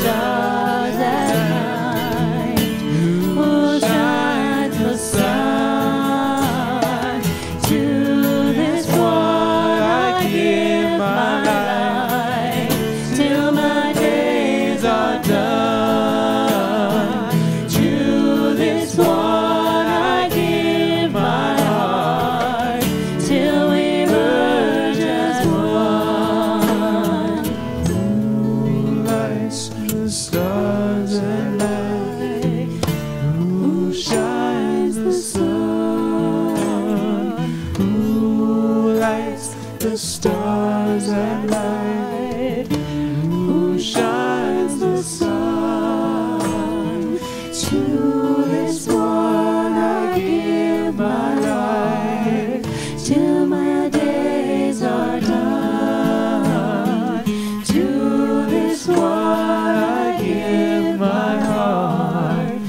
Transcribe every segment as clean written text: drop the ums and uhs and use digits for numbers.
stars at night? Who shines the sun? To this one I give my life, till my days are done. To this one I give my heart, till we merge as one. Who lights the stars at night? Who shines the sun? Who lights the stars at night? Who shines the sun? To this one I give my life, till my days are done. To this one I give my heart,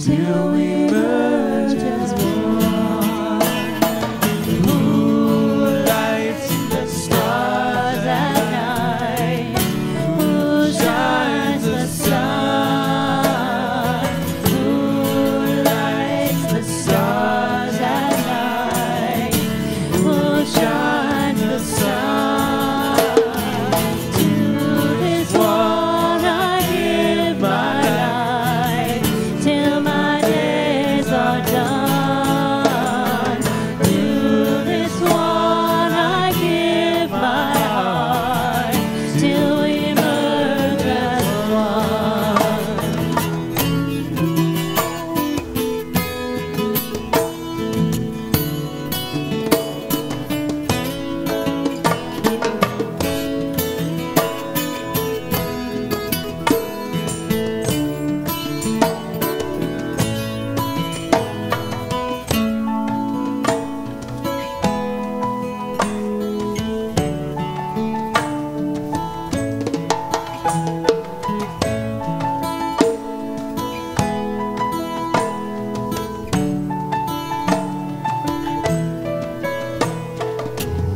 till we merge as one. Who lights the stars at night? Who shines the sun? Who lights the stars at night? Who shines the sun? To this one I give my life, till my days are done. To this one I give my heart, till we merge as one.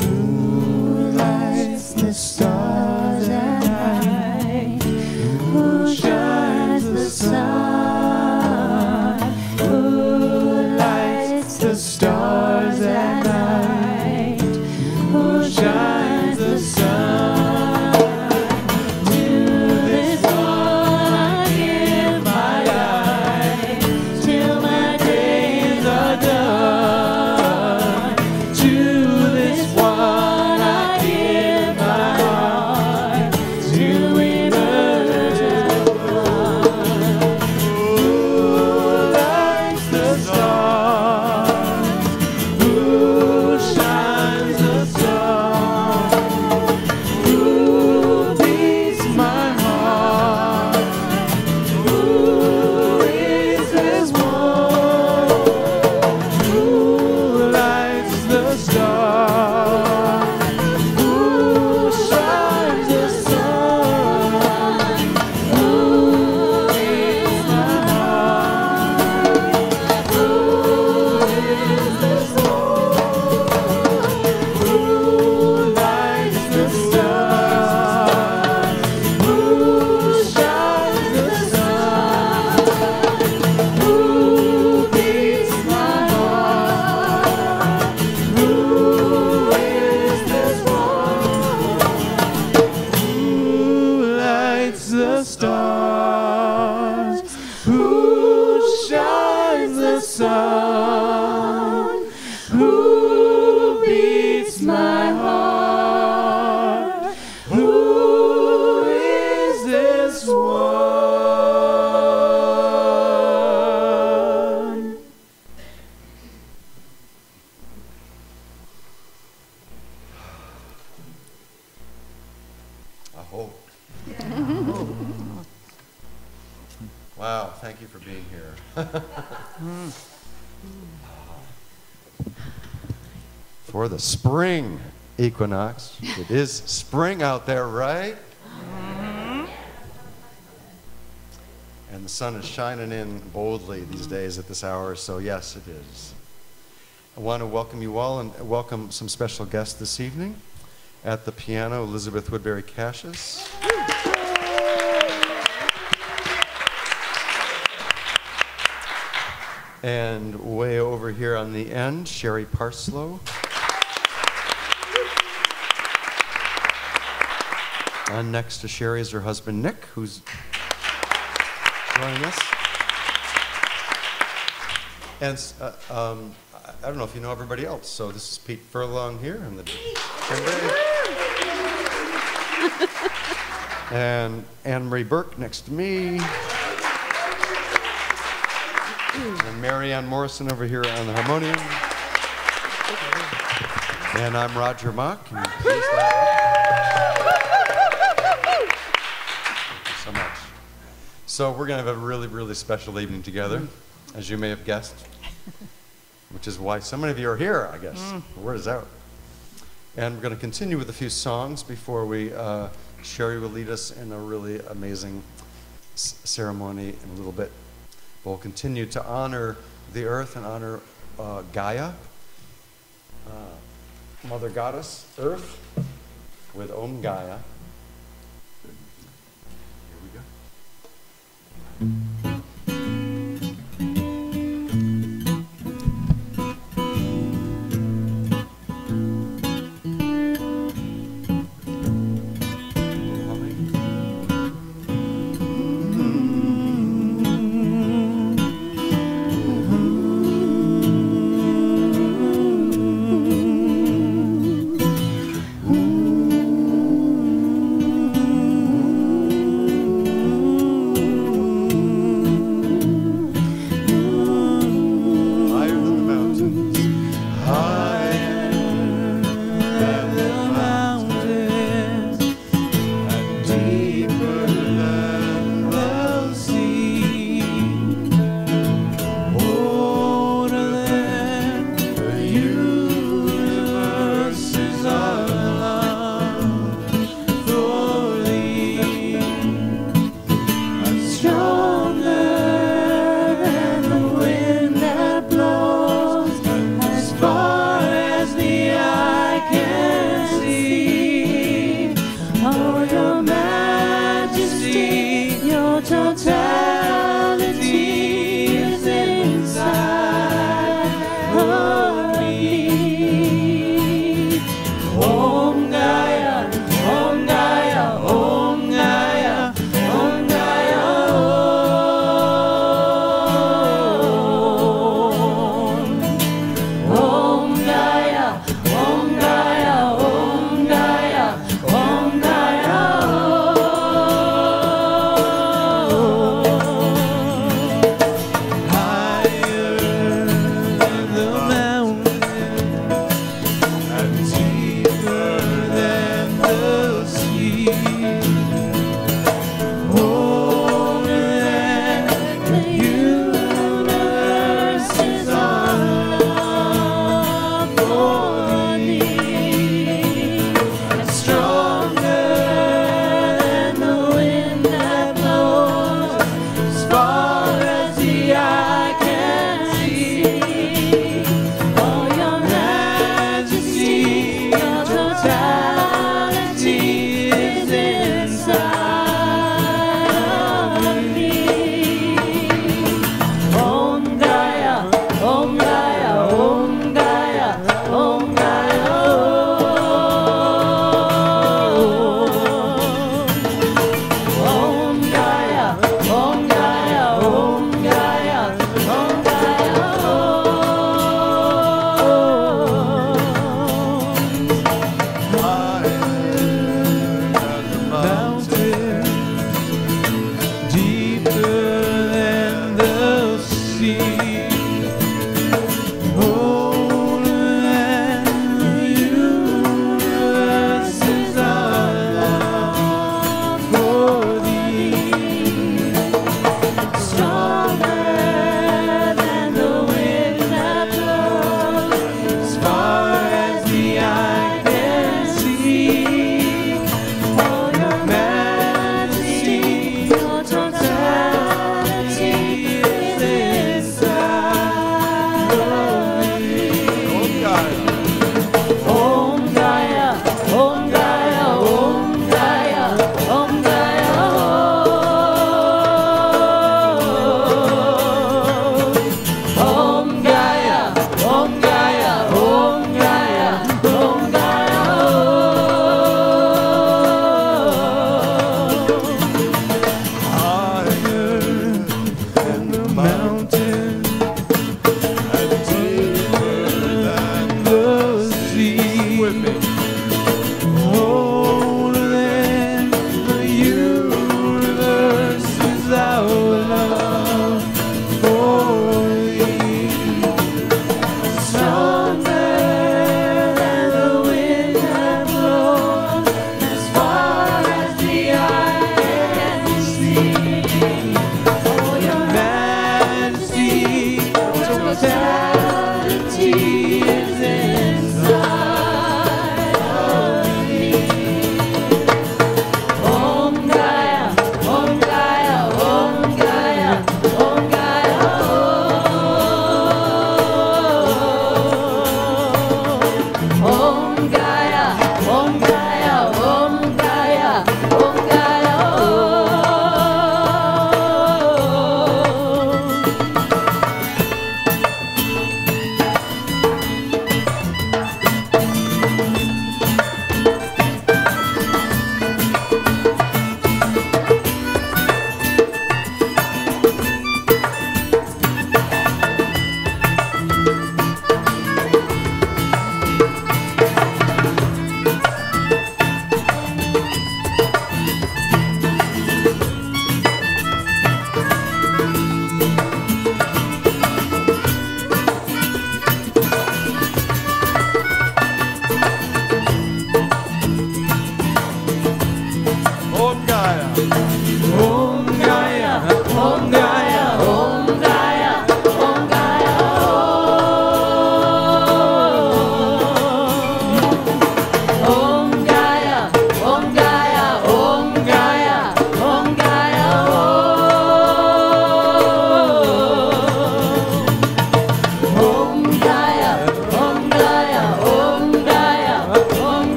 Who lights the stars at night? Who shines the sun? Who lights the stars at night? Who shines the sun? To this one I give my life, till my days are done. To this one I give my heart, till we merge as one. Who lights the stars? Who shines the sun? Who beats my heart? Who is this one? Who lights the stars? Who shines the sun? Who is my heart? Who is this one? Who lights the stars? Who shines the sun? Who beats my heart? Who is this one? Who lights the stars? Who shines the sun? Who beats my heart? Who is this one? I hope. Wow, thank you for being here. For the spring equinox. It is spring out there, right? And the sun is shining in boldly these days at this hour, so yes, it is. I want to welcome you all and welcome some special guests this evening. At the piano, Elizabeth Woodbury Cassius. And way over here on the end, Sherry Parslow. And next to Sherry is her husband, Nick, who's joining us. And I don't know if you know everybody else. So this is Pete Furlong here. And Anne-Marie Burke next to me. And Marianne Morrison over here on the harmonium. And I'm Roger Mock. And thank you so much. So we're going to have a really, really special evening together, as you may have guessed, which is why so many of you are here, I guess. The word is out. And we're going to continue with a few songs before we, Sherry will lead us in a really amazing ceremony in a little bit. We'll continue to honor the earth and honor Gaia, Mother Goddess, Earth, with Om Gaia. Here we go. Oh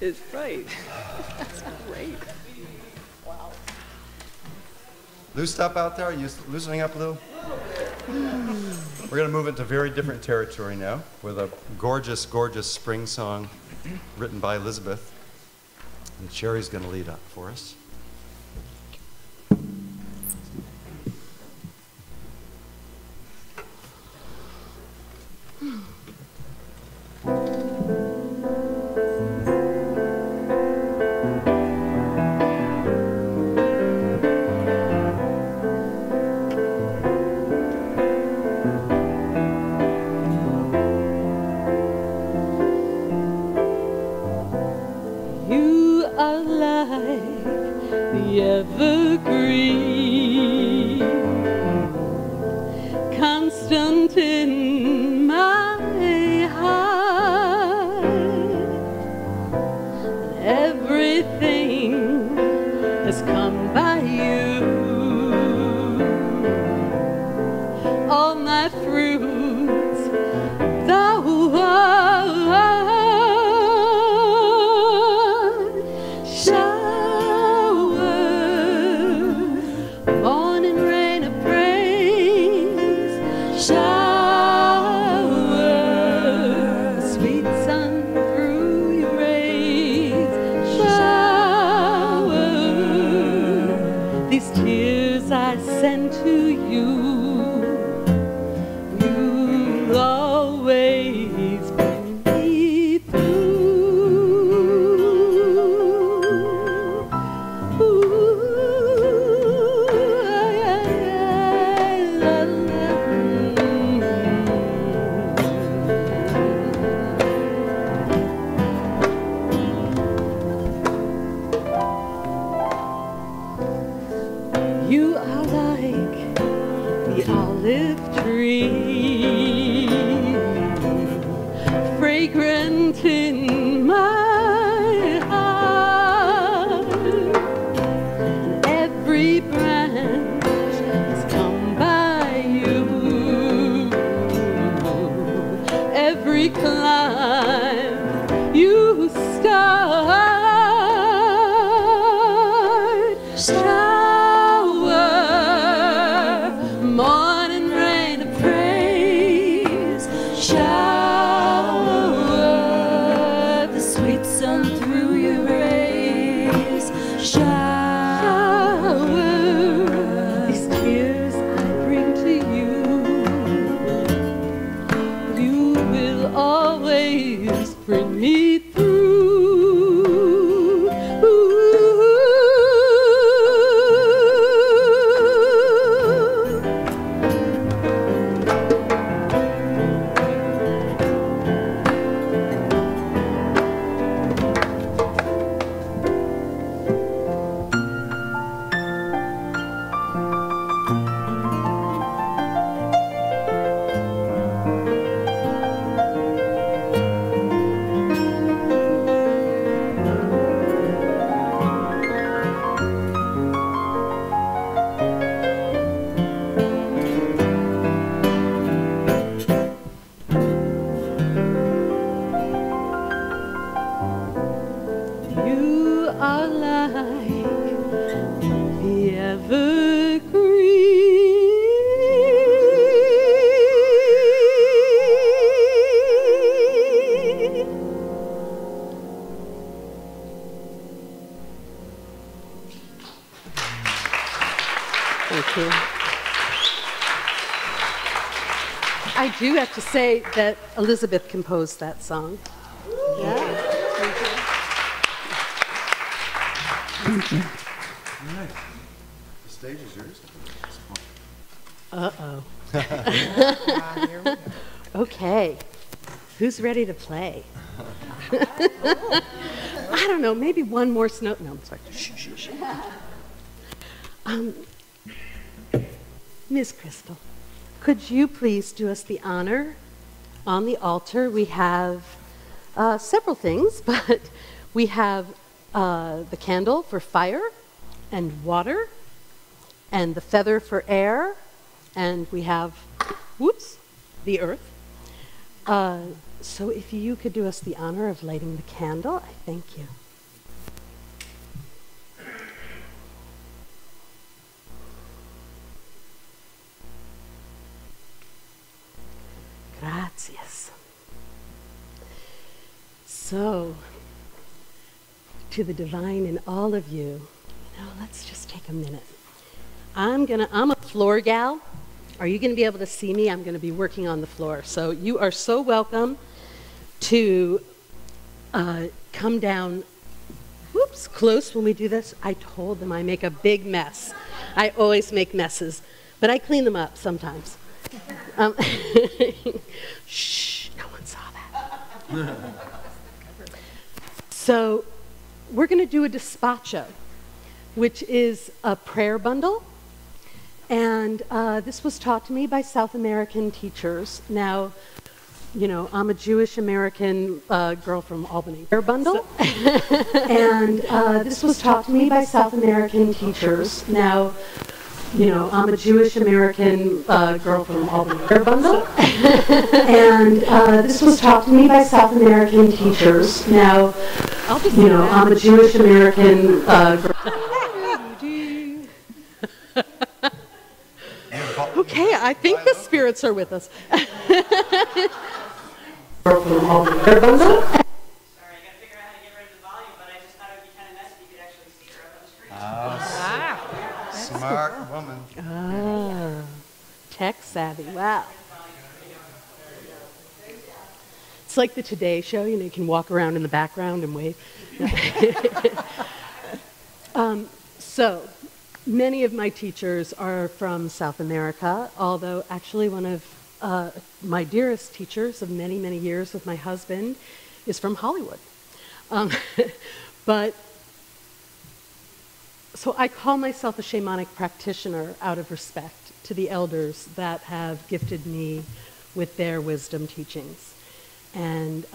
is, right. That's great. Wow. Loosed up out there? Are you loosening up a little? We're going to move into very different territory now with a gorgeous, gorgeous spring song written by Elizabeth. And Sherry's going to lead up for us. You are like the evergreen, constant in my heart. Everything has come by you. All my fruits, thou art. Send to you, you'll always bring me through. You are like the olive tree, fragrant in my heart. Every branch has come by you, every climb you start. Morning rain of praise, shower the sweet sun through your rays, shower these tears I bring to you. You will always bring me through. You are like the evergreen. Thank you. I do have to say that Elizabeth composed that song. Yeah. Thank you. All right. The stage is yours. Uh-oh. Okay. Who's ready to play? I don't know, maybe one more snow. No, I'm sorry. Shh, shh, shh. Ms. Crystal, could you please do us the honor? On the altar, we have several things, but we have the candle for fire and water, and the feather for air, and we have, whoops, the earth. So if you could do us the honor of lighting the candle, I thank you. Gracias. So, to the divine in all of you, let's just take a minute. I'm a floor gal. Are you going to be able to see me? I'm going to be working on the floor. So you are so welcome to come down, close when we do this. I told them I make a big mess. I always make messes, but I clean them up sometimes. Shh, no one saw that. So we're going to do a despacho, which is a prayer bundle. And this was taught to me by South American teachers. Now, I'm a Jewish American girl from Albany. Prayer bundle. And this was taught to me by South American teachers. Now, I'm a Jewish American girl from Albany. Prayer bundle. And this was taught to me by South American teachers. Now, I'm a Jewish American girl. Okay, I think the spirits are with us. Sorry, I gotta figure out how to get rid of the volume, but I just thought it would be kind of nice if you could actually see her up on the screen. Smart woman. Ah, tech savvy, wow. It's like the Today Show, you can walk around in the background and wave. So, many of my teachers are from South America, although actually one of my dearest teachers of many, many years with my husband is from Hollywood. So I call myself a shamanic practitioner out of respect to the elders that have gifted me with their wisdom teachings and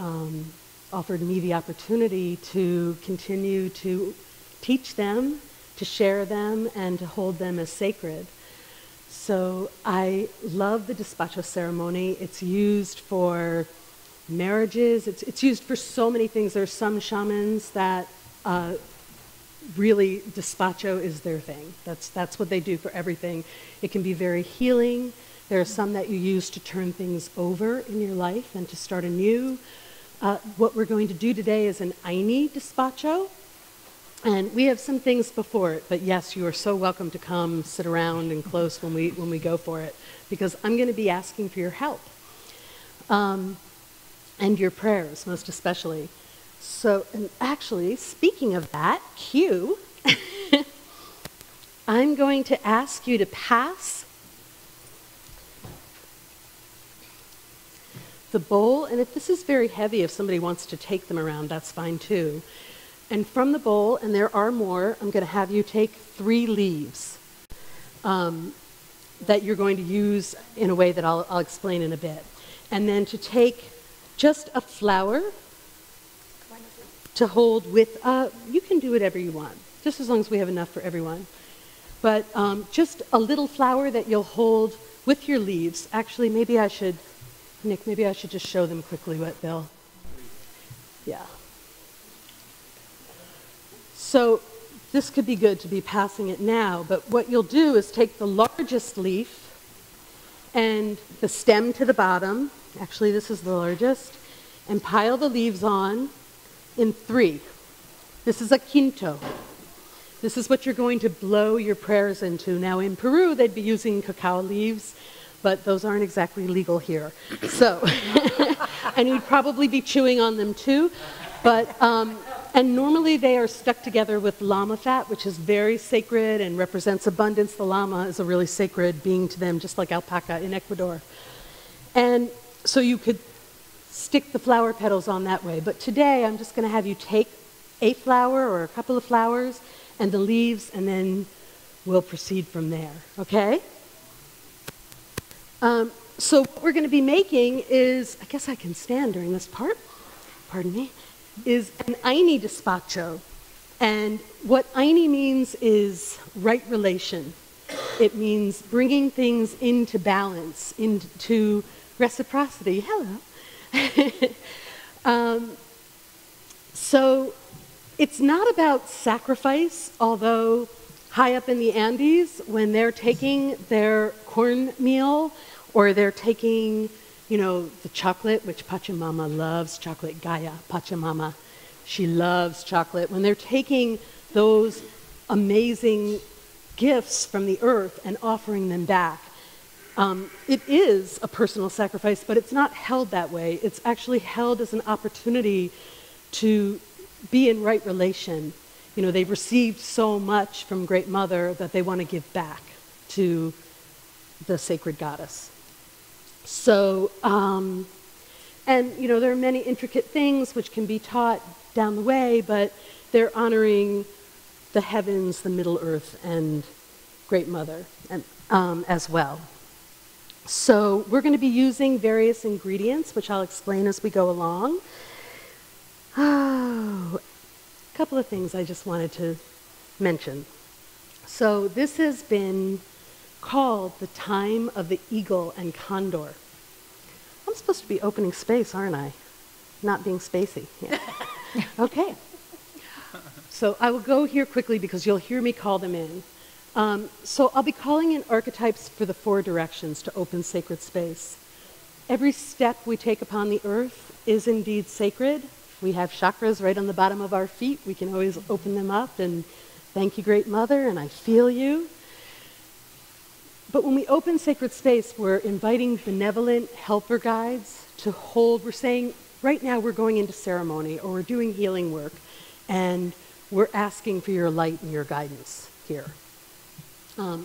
offered me the opportunity to continue to teach them, to share them, and to hold them as sacred. So I love the despacho ceremony. It's used for marriages. It's used for so many things. There are some shamans that really despacho is their thing. That's what they do for everything. It can be very healing. There are some that you use to turn things over in your life and to start anew. What we're going to do today is an Aini despacho. And we have some things before it, but yes, you are so welcome to come sit around and close when we go for it, because I'm going to be asking for your help and your prayers, most especially. So, and actually, speaking of that, cue, I'm going to ask you to pass the bowl, and if this is very heavy, if somebody wants to take them around, that's fine too. And from the bowl, and there are more, I'm going to have you take 3 leaves that you're going to use in a way that I'll explain in a bit. And then to take just a flower to hold with, you can do whatever you want, just as long as we have enough for everyone. But just a little flower that you'll hold with your leaves. Actually, maybe I should, Nick, maybe I should just show them quickly what they'll, yeah. So this could be good to be passing it now, but what you'll do is take the largest leaf and the stem to the bottom, actually this is the largest, and pile the leaves on in 3. This is a quinto. This is what you're going to blow your prayers into. Now in Peru, they'd be using cacao leaves, but those aren't exactly legal here. So, and you'd probably be chewing on them too, but, and normally they are stuck together with llama fat, which is very sacred and represents abundance. The llama is a really sacred being to them, just like alpaca in Ecuador. And so you could stick the flower petals on that way. But today I'm just going to have you take a flower or a couple of flowers and the leaves, and then we'll proceed from there, okay? So what we're going to be making is, I guess I can stand during this part, pardon me, is an Aini despacho. And what Aini means is right relation. It means bringing things into balance, into reciprocity. Hello. So it's not about sacrifice, although high up in the Andes, when they're taking their cornmeal or they're taking, the chocolate, which Pachamama loves chocolate, Gaia, Pachamama, she loves chocolate. When they're taking those amazing gifts from the earth and offering them back, it is a personal sacrifice, but it's not held that way. It's actually held as an opportunity to be in right relation. They've received so much from Great Mother that they want to give back to the sacred goddess. So, there are many intricate things which can be taught down the way, but they're honoring the heavens, the Middle Earth, and Great Mother and, as well. So we're going to be using various ingredients, which I'll explain as we go along. Oh, a couple of things I just wanted to mention. So this has been called the time of the eagle and condor. I'm supposed to be opening space, aren't I? Not being spacey. Yeah. Okay. So I will go here quickly because you'll hear me call them in. So I'll be calling in archetypes for the 4 directions to open sacred space. Every step we take upon the earth is indeed sacred. We have chakras right on the bottom of our feet. We can always open them up and thank you, Great Mother, and I feel you. But when we open sacred space, we're inviting benevolent helper guides to hold. We're saying, right now we're going into ceremony or we're doing healing work, and we're asking for your light and your guidance here.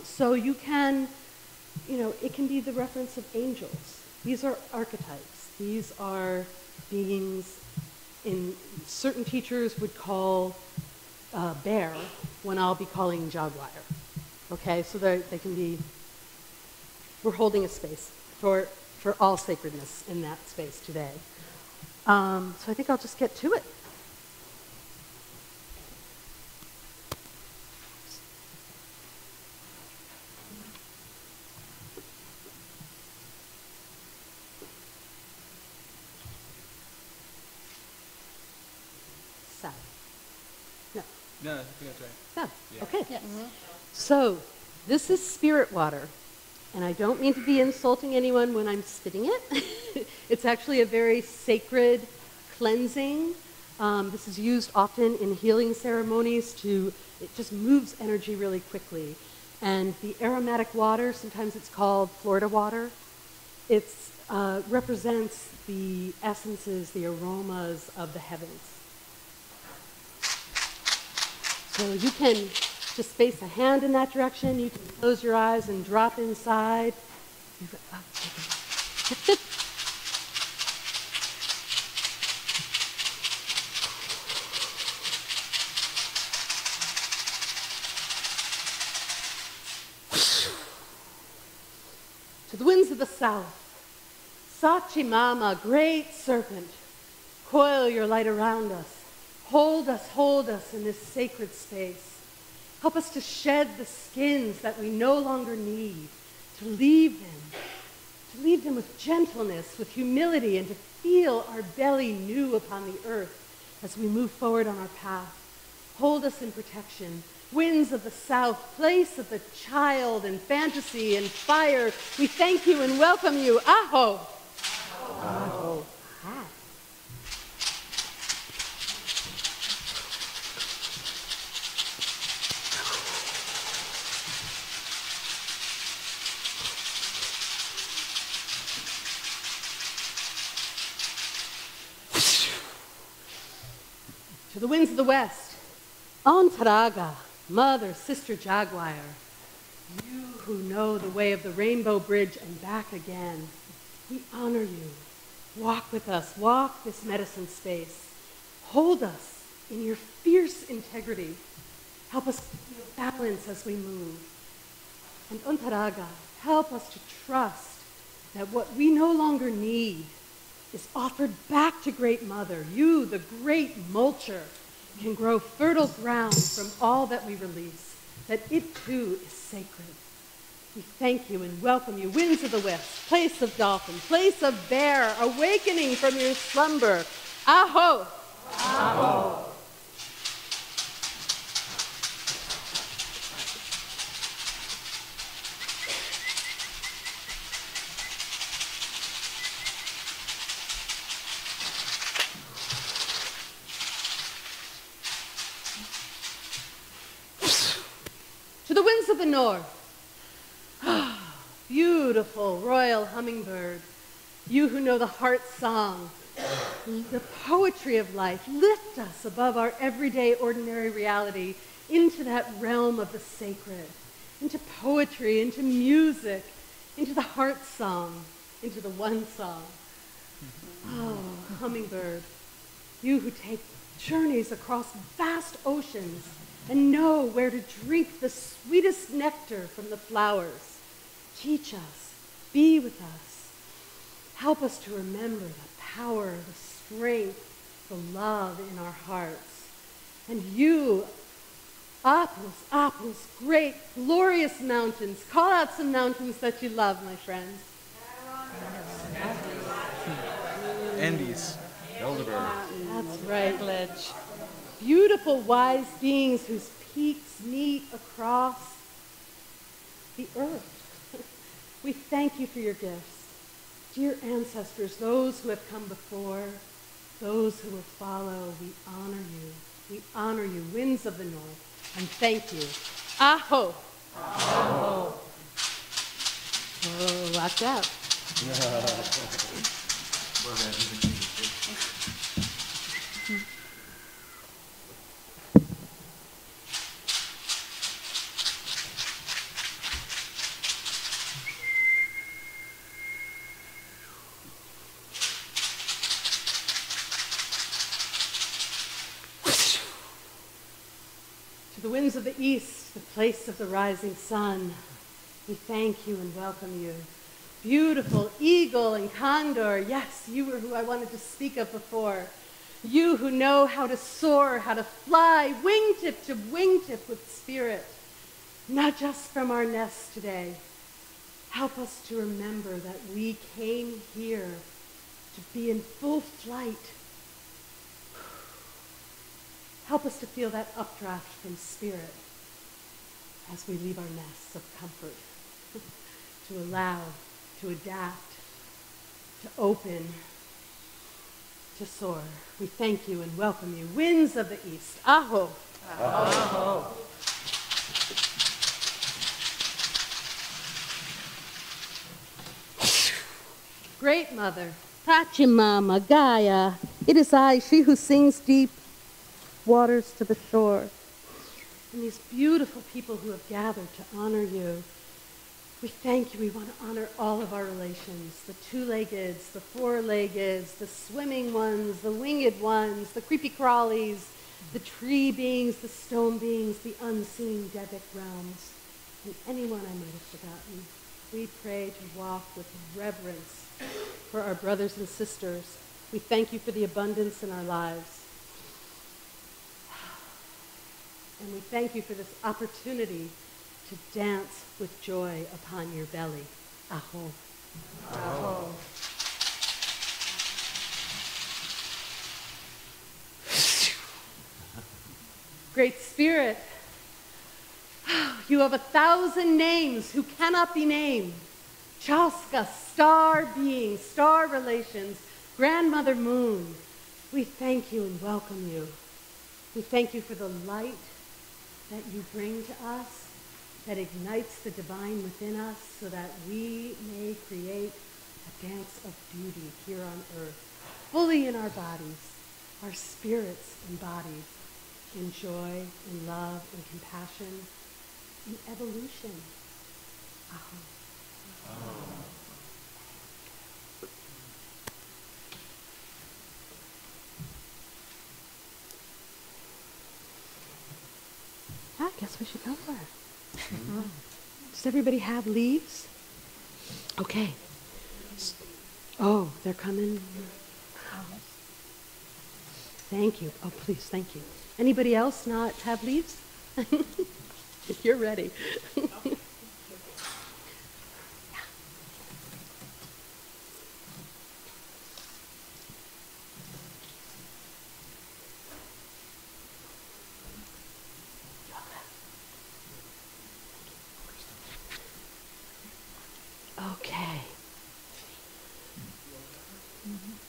So you can, it can be the reference of angels. These are archetypes. These are beings certain teachers would call bear when I'll be calling jaguar. Okay, so they can be, we're holding a space for all sacredness in that space today. So I think I'll just get to it. No, I think that's right. Yeah. Yeah. Okay. Yes. So this is spirit water. And I don't mean to be insulting anyone when I'm spitting it. It's actually a very sacred cleansing. This is used often in healing ceremonies it just moves energy really quickly. And the aromatic water, sometimes it's called Florida water, it represents the essences, the aromas of the heavens. So you can just face a hand in that direction. You can close your eyes and drop inside. To the winds of the south, Sachimama, great serpent, coil your light around us. Hold us in this sacred space. Help us to shed the skins that we no longer need, to leave them with gentleness, with humility, and to feel our belly new upon the earth as we move forward on our path. Hold us in protection. Winds of the south, place of the child and fantasy and fire, we thank you and welcome you. Aho! Aho. Hi. To the winds of the west, Antaraga, mother, sister jaguar, you who know the way of the rainbow bridge and back again, we honor you. Walk with us, walk this medicine space. Hold us in your fierce integrity. Help us to feel balance as we move. And Antaraga, help us to trust that what we no longer need is offered back to Great Mother. You, the great mulcher, can grow fertile ground from all that we release, that it too is sacred. We thank you and welcome you, winds of the west, place of dolphin, place of bear, awakening from your slumber. Aho! Aho! To the winds of the north. Beautiful royal hummingbird, you who know the heart song, the poetry of life, lift us above our everyday ordinary reality into that realm of the sacred, into poetry, into music, into the heart song, into the one song. Oh, hummingbird, you who take journeys across vast oceans and know where to drink the sweetest nectar from the flowers. Teach us, be with us. Help us to remember the power, the strength, the love in our hearts. And you, Apples, great, glorious mountains. Call out some mountains that you love, my friends. Andes. Elderberg. That's right. Ledge. Beautiful, wise beings whose peaks meet across the earth. We thank you for your gifts. Dear ancestors, those who have come before, those who will follow, we honor you. We honor you, winds of the north, and thank you. Aho! Aho! Oh, watch out. To the winds of the east, the place of the rising sun, we thank you and welcome you. Beautiful eagle and condor, yes, you were who I wanted to speak of before. You who know how to soar, how to fly, wingtip to wingtip with spirit, not just from our nest today. Help us to remember that we came here to be in full flight. Help us to feel that updraft from spirit as we leave our nests of comfort, to allow, to adapt, to open, to soar. We thank you and welcome you, winds of the east. Aho! Aho! Great Mother, Pachimama, Gaia, it is I, she who sings deep waters to the shore. And these beautiful people who have gathered to honor you, we thank you. We want to honor all of our relations, the two-leggeds, the four-leggeds, the swimming ones, the winged ones, the creepy-crawlies, the tree beings, the stone beings, the unseen Devic realms, and anyone I might have forgotten. We pray to walk with reverence for our brothers and sisters. We thank you for the abundance in our lives. And we thank you for this opportunity to dance with joy upon your belly. Aho. Aho. Great Spirit, you have 1,000 names who cannot be named. Chaska, star beings, star relations, Grandmother Moon, we thank you and welcome you. We thank you for the light that you bring to us, that ignites the divine within us so that we may create a dance of beauty here on earth, fully in our bodies, our spirits embodied in joy, in love, in compassion, in evolution. Aho. I guess we should go for it. Does everybody have leaves? Okay. Oh, they're coming. Thank you. Oh, please, thank you. Anybody else not have leaves? If you're ready.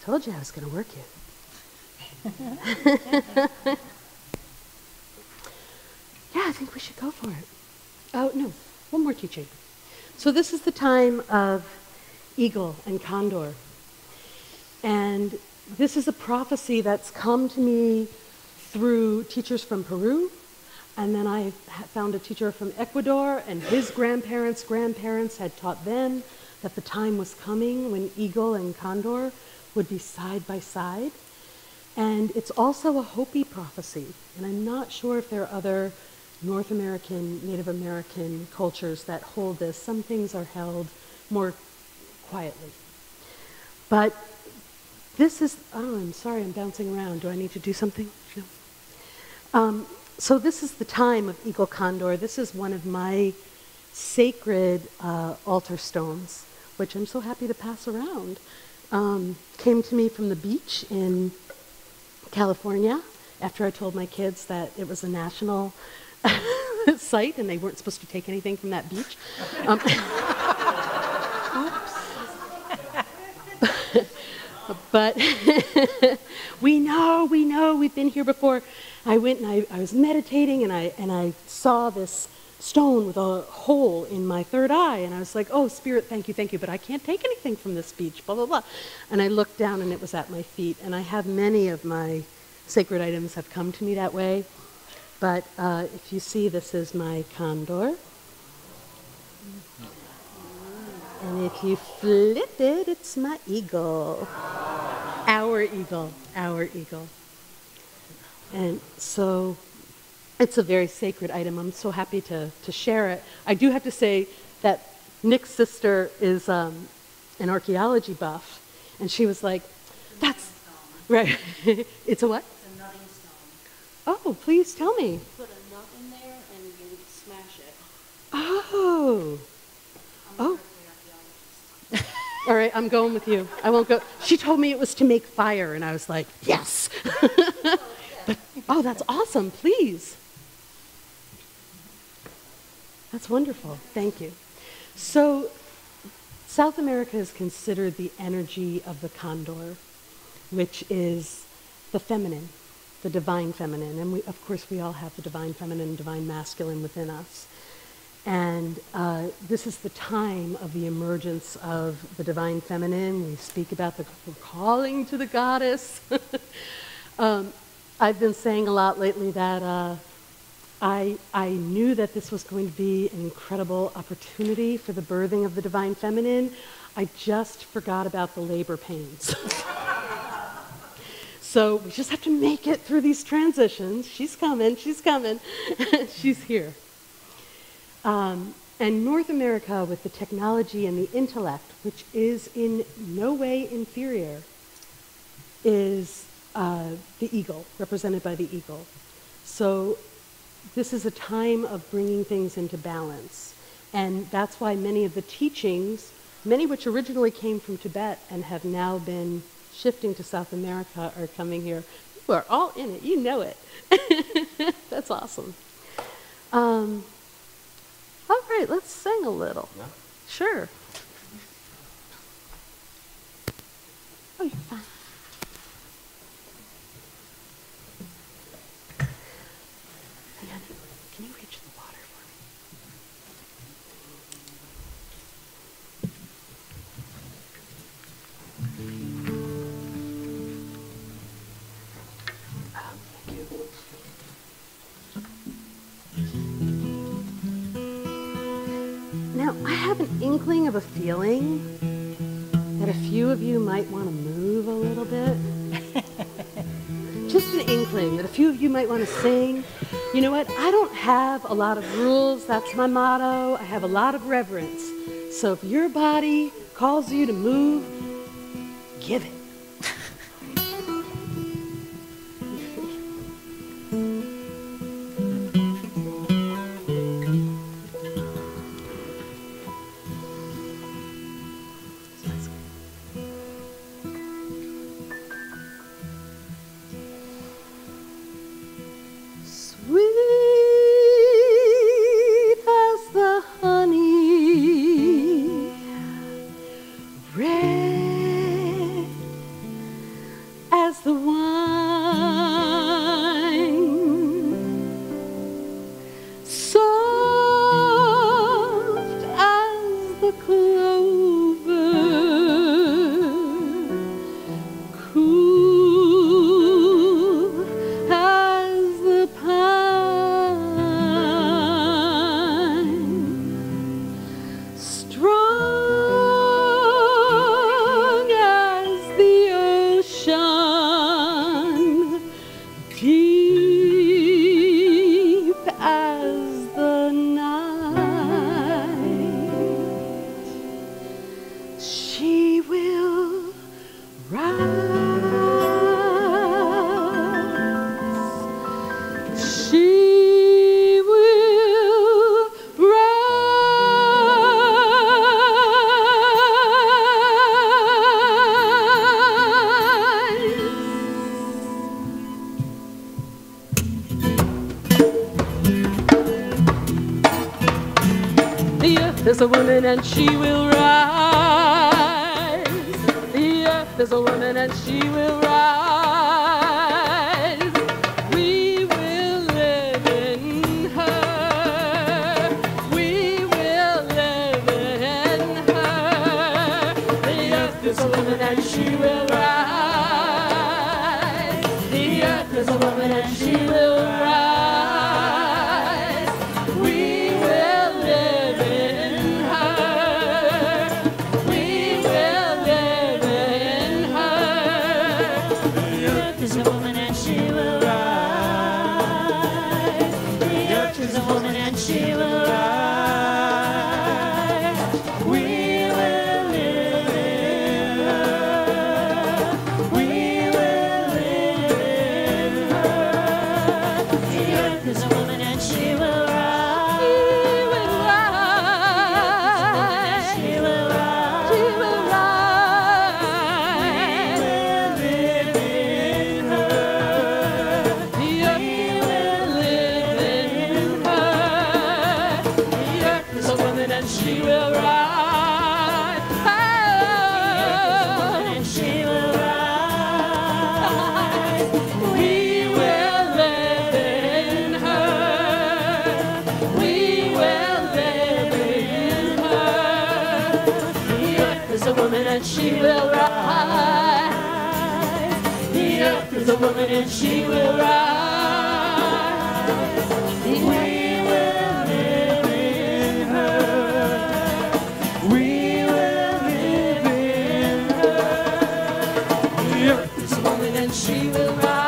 Told you I was going to work you. Yeah, I think we should go for it. Oh, no, one more teaching. So this is the time of eagle and condor. And this is a prophecy that's come to me through teachers from Peru. And then I found a teacher from Ecuador, and his grandparents' grandparents had taught them that the time was coming when eagle and condor would be side by side. And it's also a Hopi prophecy. And I'm not sure if there are other North American, Native American cultures that hold this. Some things are held more quietly. But this is, oh, I'm sorry, I'm bouncing around. Do I need to do something? No. So this is the time of eagle condor. This is one of my sacred altar stones, which I'm so happy to pass around. Came to me from the beach in California after I told my kids that it was a national site and they weren't supposed to take anything from that beach. But we know, we've been here before. I went and I was meditating and I saw this stone with a hole in my third eye, and I was like, oh, Spirit, thank you, but I can't take anything from this beach, blah, blah, blah. And I looked down and it was at my feet, and I have many of my sacred items have come to me that way. But if you see, this is my condor. And if you flip it, it's my eagle. Our eagle. And so it's a very sacred item. I'm so happy to share it. I do have to say that Nick's sister is an archaeology buff, and she was like, that's right. It's a what? It's a nutting stone. Oh, please tell me. You put a nut in there and you smash it. Oh. I'm Oh. an archaeologist. All right, I'm going with you. I won't go. She told me it was to make fire, and I was like, yes. But, oh, that's awesome. Please. That's wonderful. Thank you. So, South America is considered the energy of the condor, which is the feminine, the divine feminine. And we, of course, we all have the divine feminine, divine masculine within us. And this is the time of the emergence of the divine feminine. We speak about the calling to the goddess. I've been saying a lot lately that I knew that this was going to be an incredible opportunity for the birthing of the divine feminine. I just forgot about the labor pains. So we just have to make it through these transitions. She's coming. She's here. And North America, with the technology and the intellect, which is in no way inferior, is the eagle, represented by the eagle. So this is a time of bringing things into balance. And that's why many of the teachings, many which originally came from Tibet and have now been shifting to South America, are coming here. You are all in it. You know it. That's awesome. All right, let's sing a little. Yeah? Sure. Oh, you're fine. Hey, honey, can you reach the water for me? Oh, thank you. Now, I have an inkling of a feeling that a few of you might want to move a little bit. Just an inkling that a few of you might want to sing. You know what? I don't have a lot of rules. That's my motto. I have a lot of reverence. So if your body calls you to move, give it. Sweet as the honey, red rise. She will The earth is a woman and she will rise. The earth is a woman and she will rise. We will live in her. We will live in her. The earth is a woman and she will rise. The earth is a woman and she will rise. She will rise. We will live in her. We will live in her. The earth is a woman and she will rise. She will rise. She will rise. We will live in her. The earth will live in her. And she will rise. And she will rise. We will live in her. We will live in her. The earth is a woman and she will rise. The earth is a woman and she will rise. She will rise. She will rise.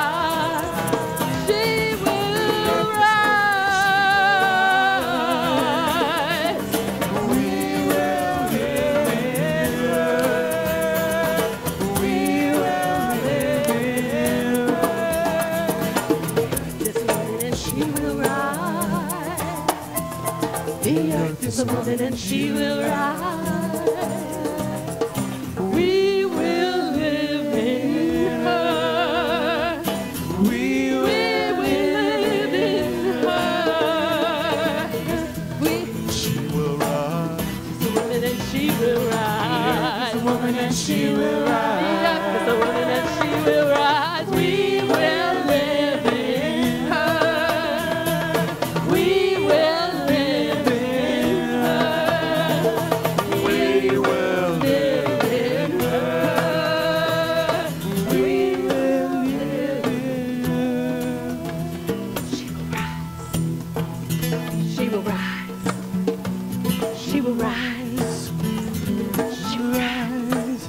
We will live in her. We will live in her. This woman and she will rise. The earth is a woman and she will rise. She will rise. The woman and she will rise. We will live in her. We will live in her. We will live in her. We will live in her. She will rise. She will rise. She will rise.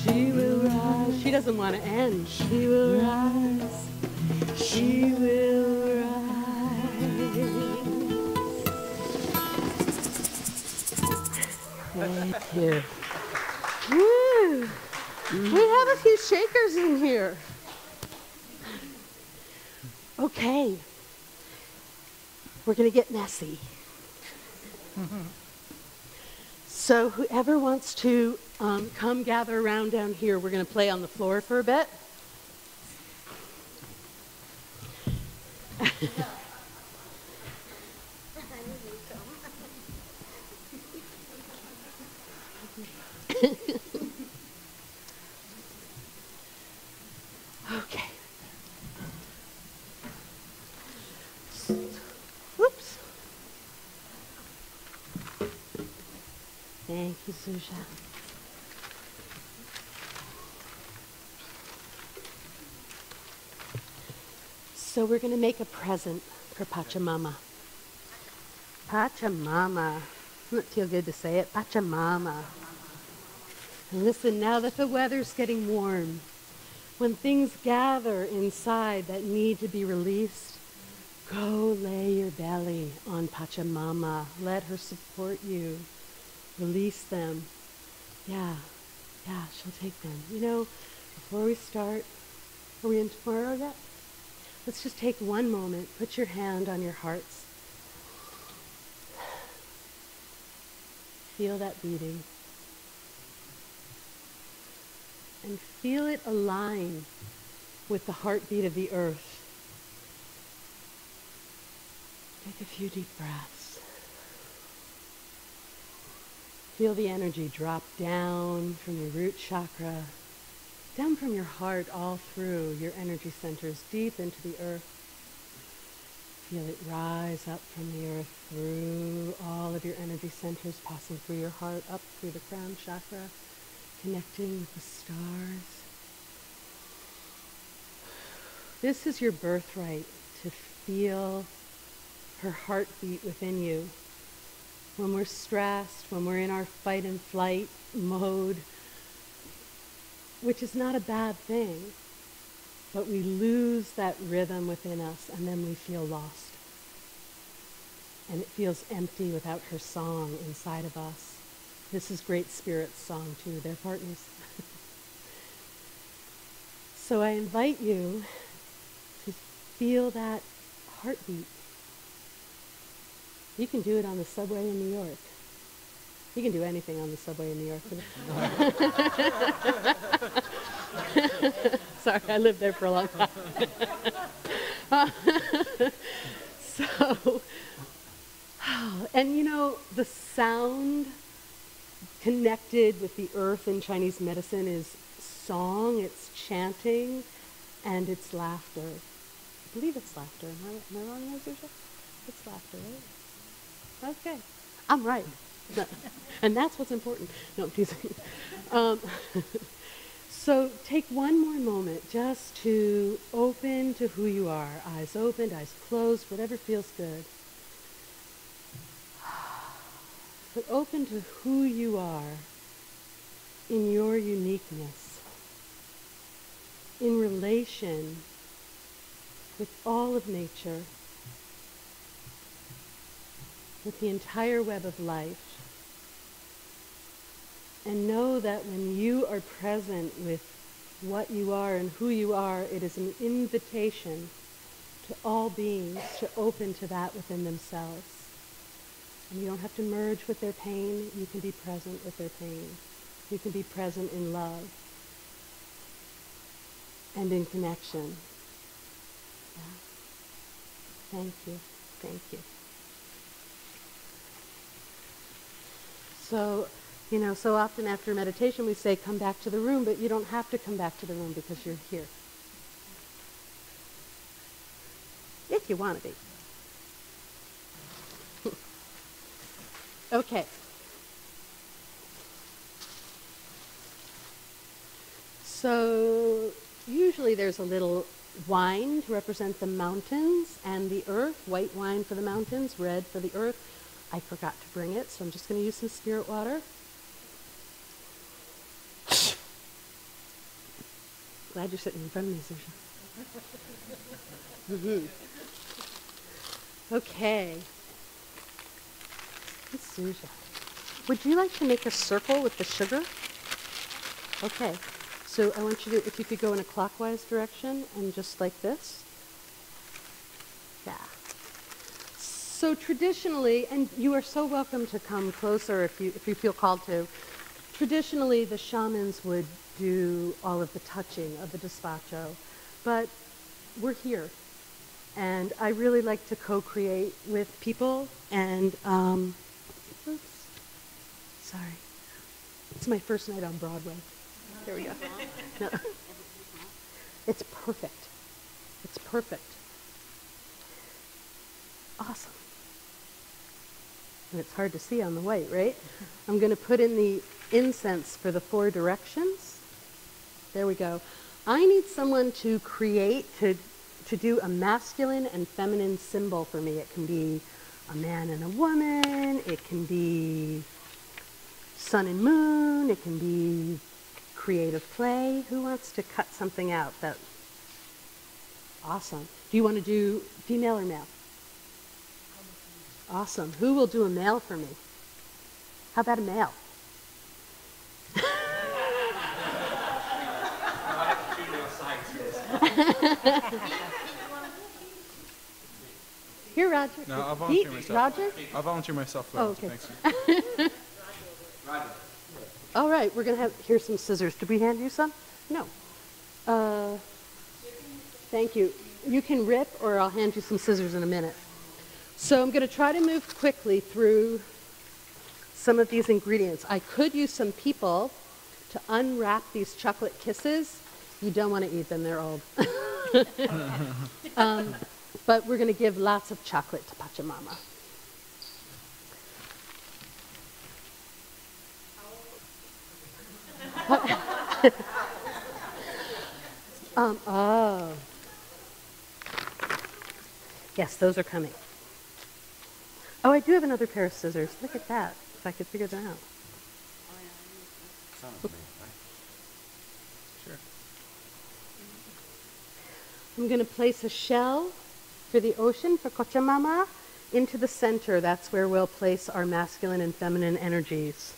She will rise. She doesn't want to end. She will rise. She will rise. Thank you. Woo. We have a few shakers in here. Okay. We're going to get messy. So whoever wants to come gather around down here, we're going to play on the floor for a bit. Okay. Whoops. Thank you, Susha. So we're going to make a present for Pachamama. Pachamama. Doesn't it feel good to say it? Pachamama. And listen, now that the weather's getting warm, when things gather inside that need to be released, go lay your belly on Pachamama. Let her support you. Release them. Yeah, she'll take them. You know, before we start, are we in tomorrow yet? Let's just take one moment. Put your hand on your hearts. Feel that beating. And feel it align with the heartbeat of the earth. Take a few deep breaths. Feel the energy drop down from your root chakra, down from your heart all through your energy centers, deep into the earth. Feel it rise up from the earth through all of your energy centers, passing through your heart, up through the crown chakra, connecting with the stars. This is your birthright, to feel her heartbeat within you. When we're stressed, when we're in our fight and flight mode, which is not a bad thing, but we lose that rhythm within us and then we feel lost. And it feels empty without her song inside of us. This is Great Spirit's song too, they're partners. So I invite you to feel that heartbeat. You can do it on the subway in New York. You can do anything on the subway in New York. Sorry, I lived there for a long time. So, and you know, the sound connected with the earth in Chinese medicine is song, it's chanting, and it's laughter. I believe it's laughter. Am I wrong, Zuzha? It's laughter, right? Okay, I'm right. And that's what's important. No, I'm teasing. So take one more moment just to open to who you are. Eyes opened, eyes closed, whatever feels good. But open to who you are in your uniqueness, in relation with all of nature, with the entire web of life. And know that when you are present with what you are and who you are, it is an invitation to all beings to open to that within themselves. And you don't have to merge with their pain. You can be present with their pain. You can be present in love and in connection. Yeah. Thank you. Thank you. So, you know, so often after meditation we say, come back to the room, but you don't have to come back to the room because you're here. If you want to be. Okay. So, usually there's a little wine to represent the mountains and the earth, white wine for the mountains, red for the earth. I forgot to bring it, so I'm just going to use some spirit water. Glad you're sitting in front of me, Zuzha. Okay. Miss Zuzha, would you like to make a circle with the sugar? Okay. So I want you to, if you could go in a clockwise direction and just like this. Yeah. So traditionally, and you are so welcome to come closer if you feel called to, traditionally the shamans would do all of the touching of the despacho, but we're here. And I really like to co-create with people and, oops, sorry. It's my first night on Broadway. There we go. No. It's perfect. It's perfect. Awesome. And it's hard to see on the white, right? I'm going to put in the incense for the 4 directions. There we go. I need someone to create, to to do a masculine and feminine symbol for me. It can be a man and a woman. It can be sun and moon. It can be creative play. Who wants to cut something out? That awesome. Do you want to do female or male? Awesome. Who will do a male for me? How about a male? Here, Roger. No, I'll volunteer Pete? myself. Roger? I'll volunteer myself. Oh, okay. Thanks. All right, we're going to have, here's some scissors. Did we hand you some? No. Thank you. You can rip, or I'll hand you some scissors in a minute. So I'm going to try to move quickly through some of these ingredients. I could use some people to unwrap these chocolate kisses. You don't want to eat them, they're old. But we're going to give lots of chocolate to Pachamama. Oh. Yes, those are coming. Oh, I do have another pair of scissors. Look at that, if I could figure them out. Sure. I'm going to place a shell for the ocean, for Pachamama, into the center. That's where we'll place our masculine and feminine energies.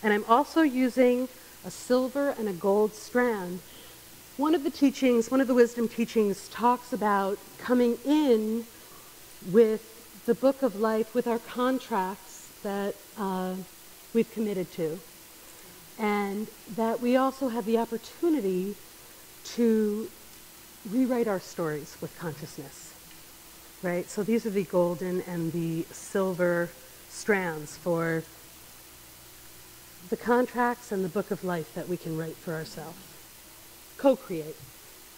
And I'm also using a silver and a gold strand. One of the teachings, one of the wisdom teachings talks about coming in with the book of life, with our contracts that we've committed to. And that we also have the opportunity to rewrite our stories with consciousness, right? So these are the golden and the silver strands for the contracts and the book of life that we can write for ourselves. Co-create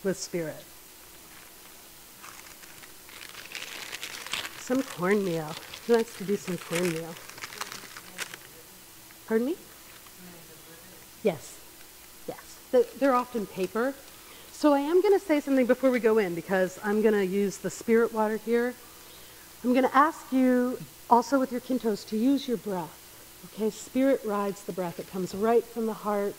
with spirit. Some cornmeal. Who wants to do some cornmeal? Pardon me? Yes. Yes. They're often paper. So I am going to say something before we go in, because I'm going to use the spirit water here. I'm going to ask you also with your kintos to use your breath. Okay, spirit rides the breath. It comes right from the heart,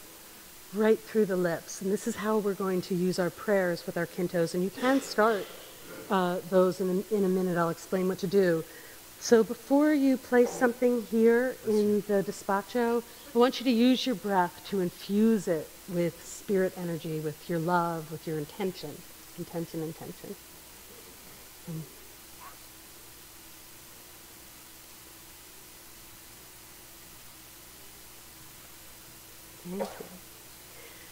right through the lips. And this is how we're going to use our prayers with our kintos. And you can start those in a minute. I'll explain what to do. So before you place something here in the despacho, I want you to use your breath to infuse it with spirit energy, with your love, with your intention. Intention. And, thank you.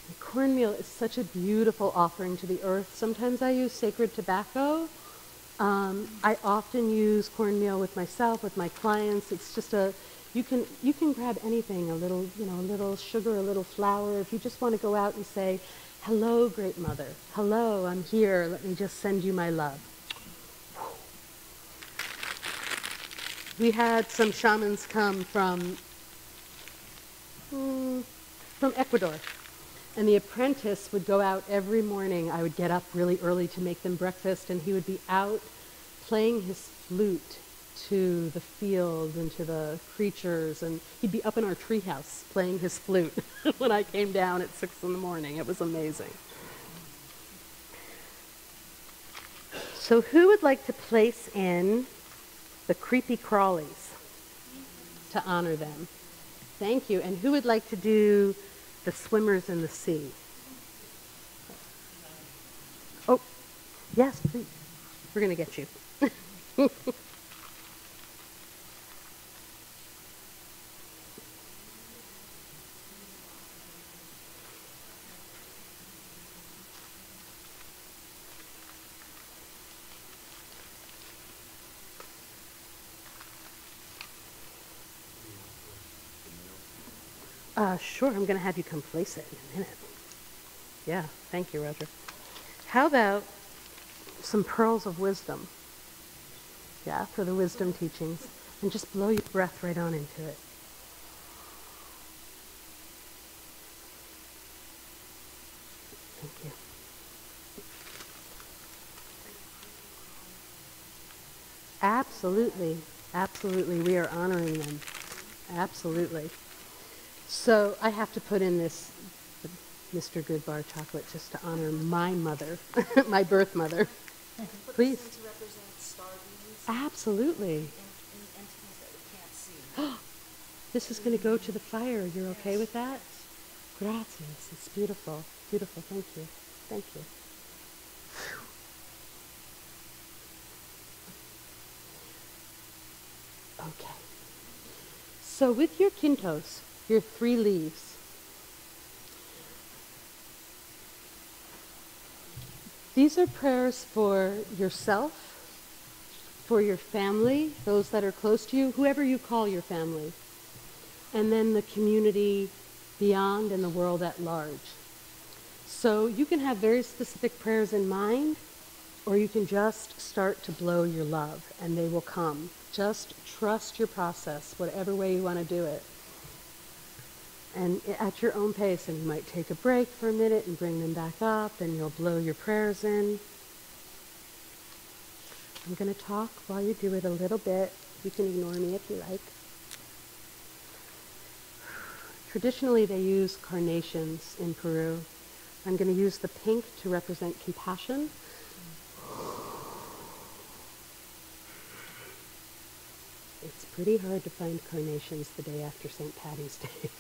And cornmeal is such a beautiful offering to the earth. Sometimes I use sacred tobacco. I often use cornmeal with myself, with my clients. It's just you can grab anything, a little sugar, a little flour. If you just want to go out and say, hello, Great Mother. Hello, I'm here. Let me just send you my love. We had some shamans come from Ecuador. And the apprentice would go out every morning. I would get up really early to make them breakfast, and he would be out playing his flute to the fields and to the creatures, and he'd be up in our treehouse playing his flute when I came down at 6 in the morning. It was amazing. So who would like to place in the creepy crawlies to honor them? Thank you. And who would like to do the swimmers in the sea? Oh, yes, please. We're going to get you. Sure, I'm going to have you come place it in a minute. Yeah, thank you, Roger. How about some pearls of wisdom? Yeah, for the wisdom teachings. And just blow your breath right on into it. Thank you. Absolutely. Absolutely. We are honoring them. Absolutely. So I have to put in this Mr. Goodbar chocolate just to honor my mother, my birth mother. Please. To represent star beings Absolutely. and entities that we can't see. This is going to go to the fire. You're okay with that? Gracias. It's beautiful. Beautiful. Thank you. Thank you. Okay. So with your quintos, your 3 leaves, these are prayers for yourself, for your family, those that are close to you, whoever you call your family, and then the community beyond and the world at large. So you can have very specific prayers in mind, or you can just start to blow your love, and they will come. Just trust your process, whatever way you want to do it. And at your own pace, and you might take a break for a minute and bring them back up, and you'll blow your prayers in. I'm going to talk while you do it a little bit. You can ignore me if you like. Traditionally, they use carnations in Peru. I'm going to use the pink to represent compassion. It's pretty hard to find carnations the day after St. Patty's Day.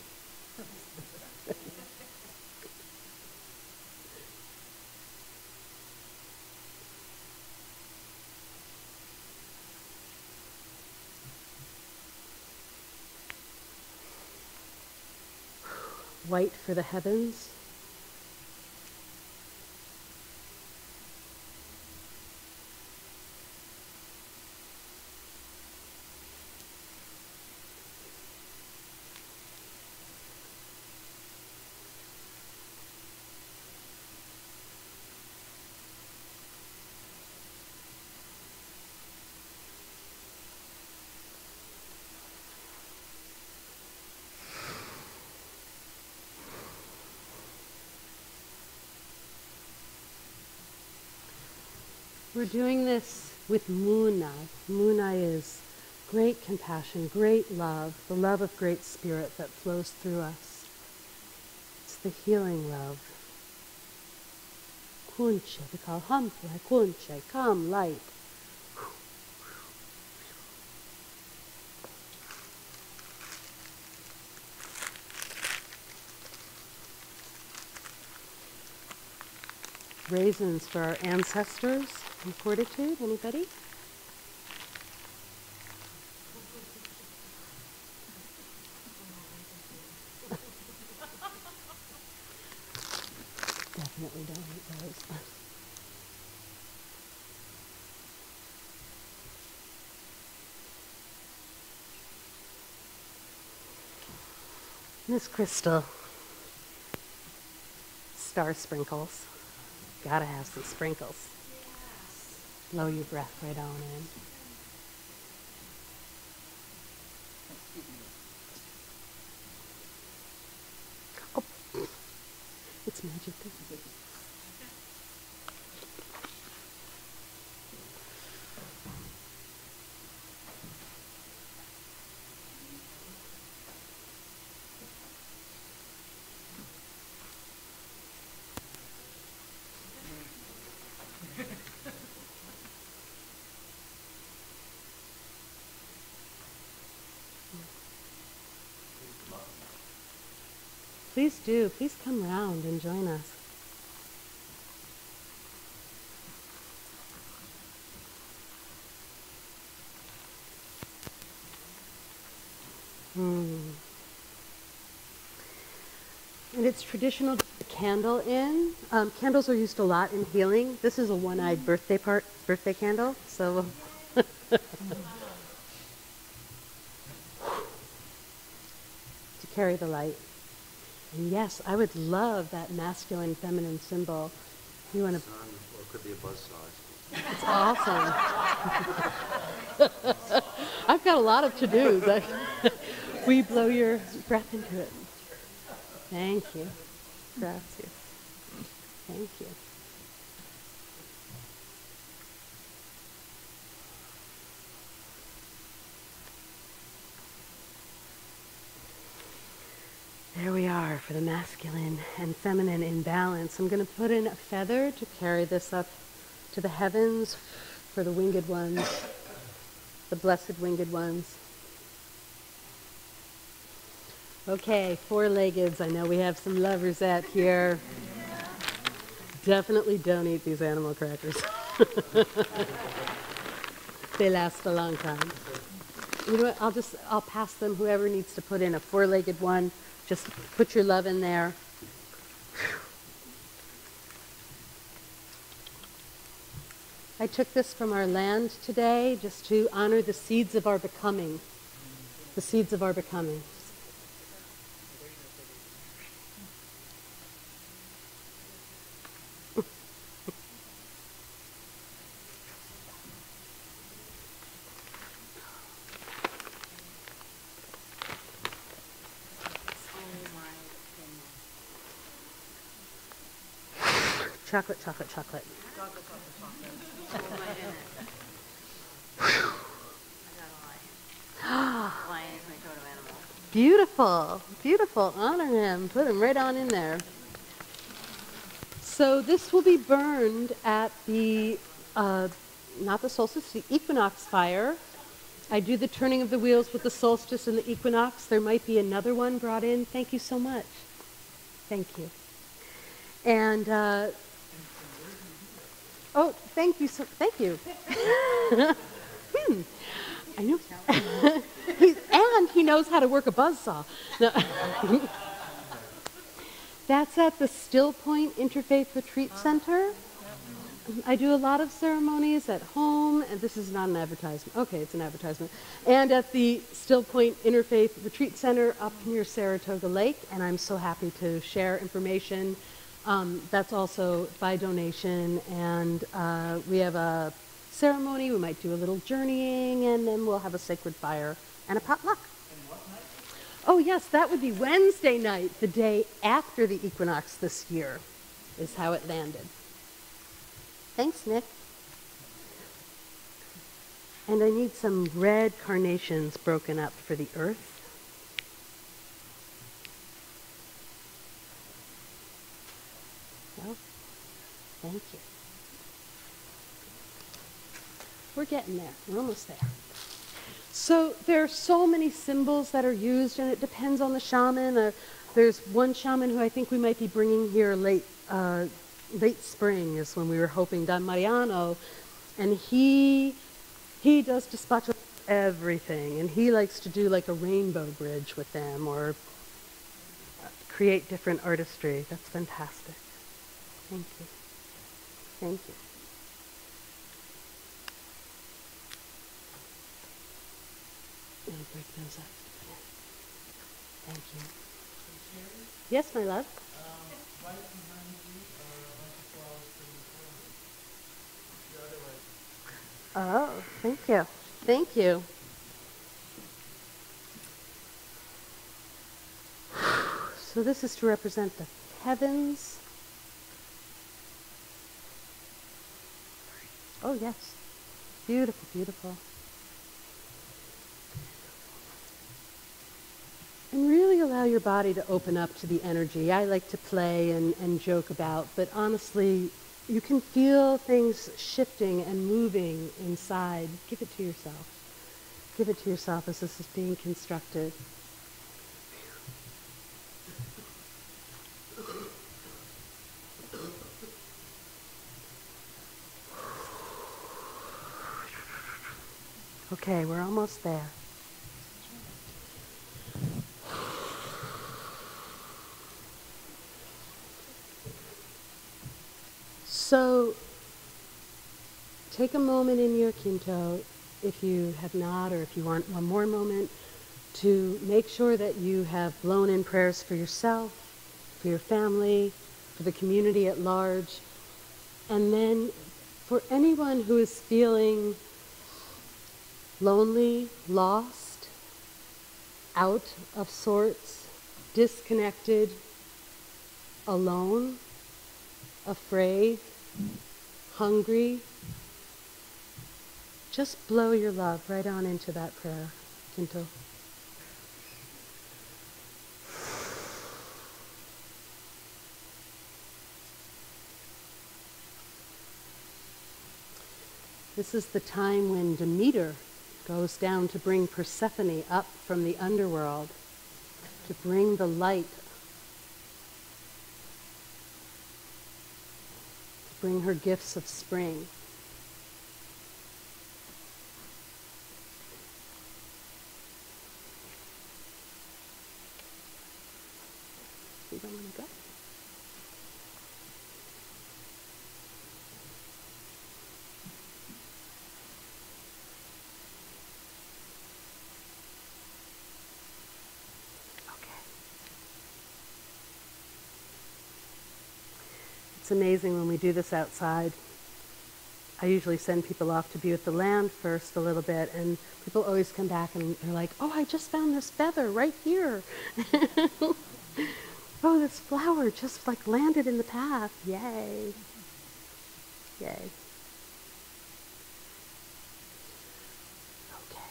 White for the heavens. We're doing this with Muna. Muna is great compassion, great love, the love of great spirit that flows through us. It's the healing love. Kunche, we call Humphrey, Kunche, come, light. Raisins for our ancestors and fortitude. Anybody? Definitely don't eat those. Miss Crystal, star sprinkles. Gotta have some sprinkles. Blow your breath right on in. Oh, it's magic. Please do. Please come round and join us. And it's traditional to put a candle in. Candles are used a lot in healing. This is a one-eyed birthday candle, so to carry the light. And yes, I would love that masculine, feminine symbol. You want to? Or it could be a buzzsaw. It's awesome. I've got a lot of to-dos. Will you blow your breath into it? Thank you. Gracias. Thank you. masculine and feminine in balance. I'm going to put in a feather to carry this up to the heavens for the winged ones, the blessed winged ones. Okay, four-leggeds. I know we have some lovers out here. Definitely don't eat these animal crackers. They last a long time. You know what? I'll pass them. Whoever needs to put in a four-legged one, just put your love in there. I took this from our land today just to honor the seeds of our becoming. The seeds of our becoming. Chocolate, chocolate, chocolate. Lion is my totem animal. Beautiful, beautiful. Honor him. Put him right on in there. So this will be burned at the, not the solstice, the equinox fire. I do the turning of the wheels with the solstice and the equinox. There might be another one brought in. Thank you so much. Thank you. And, oh, thank you. Thank you. I know. And he knows how to work a buzzsaw. No. That's at the Still Point Interfaith Retreat Center. I do a lot of ceremonies at home, and this is not an advertisement. Okay, it's an advertisement. And at the Still Point Interfaith Retreat Center up near Saratoga Lake, and I'm so happy to share information. That's also by donation, and we have a ceremony. We might do a little journeying, and then we'll have a sacred fire and a potluck. Oh yes, that would be Wednesday night, the day after the equinox this year, is how it landed. Thanks, Nick. And I need some red carnations broken up for the earth. Well, thank you. We're getting there. We're almost there. So there are so many symbols that are used, and it depends on the shaman. There's one shaman who I think we might be bringing here late spring is when we were hoping, Don Mariano, and he does despacho everything, and he likes to do like a rainbow bridge with them or create different artistry. That's fantastic. Thank you. Thank you. I'll break those up. Thank you. Yes, my love. Right behind you are a bunch of flowers from the other way. Oh, thank you. Thank you. So this is to represent the heavens. Oh, yes. Beautiful, beautiful. And really allow your body to open up to the energy. I like to play and joke about, but honestly, you can feel things shifting and moving inside. Give it to yourself. Give it to yourself as this is being constructed. Okay, we're almost there. So, take a moment in your Quinto, if you have not, or if you want one more moment, to make sure that you have blown in prayers for yourself, for your family, for the community at large, and then for anyone who is feeling lonely, lost, out of sorts, disconnected, alone, afraid, hungry, just blow your love right on into that prayer, Quinto. This is the time when Demeter goes down to bring Persephone up from the underworld, to bring the light, to bring her gifts of spring. You don't want to go? It's amazing when we do this outside. I usually send people off to be with the land first a little bit, and people always come back and they're like, oh, I just found this feather right here. Oh, this flower just like landed in the path. Yay. Yay. Okay.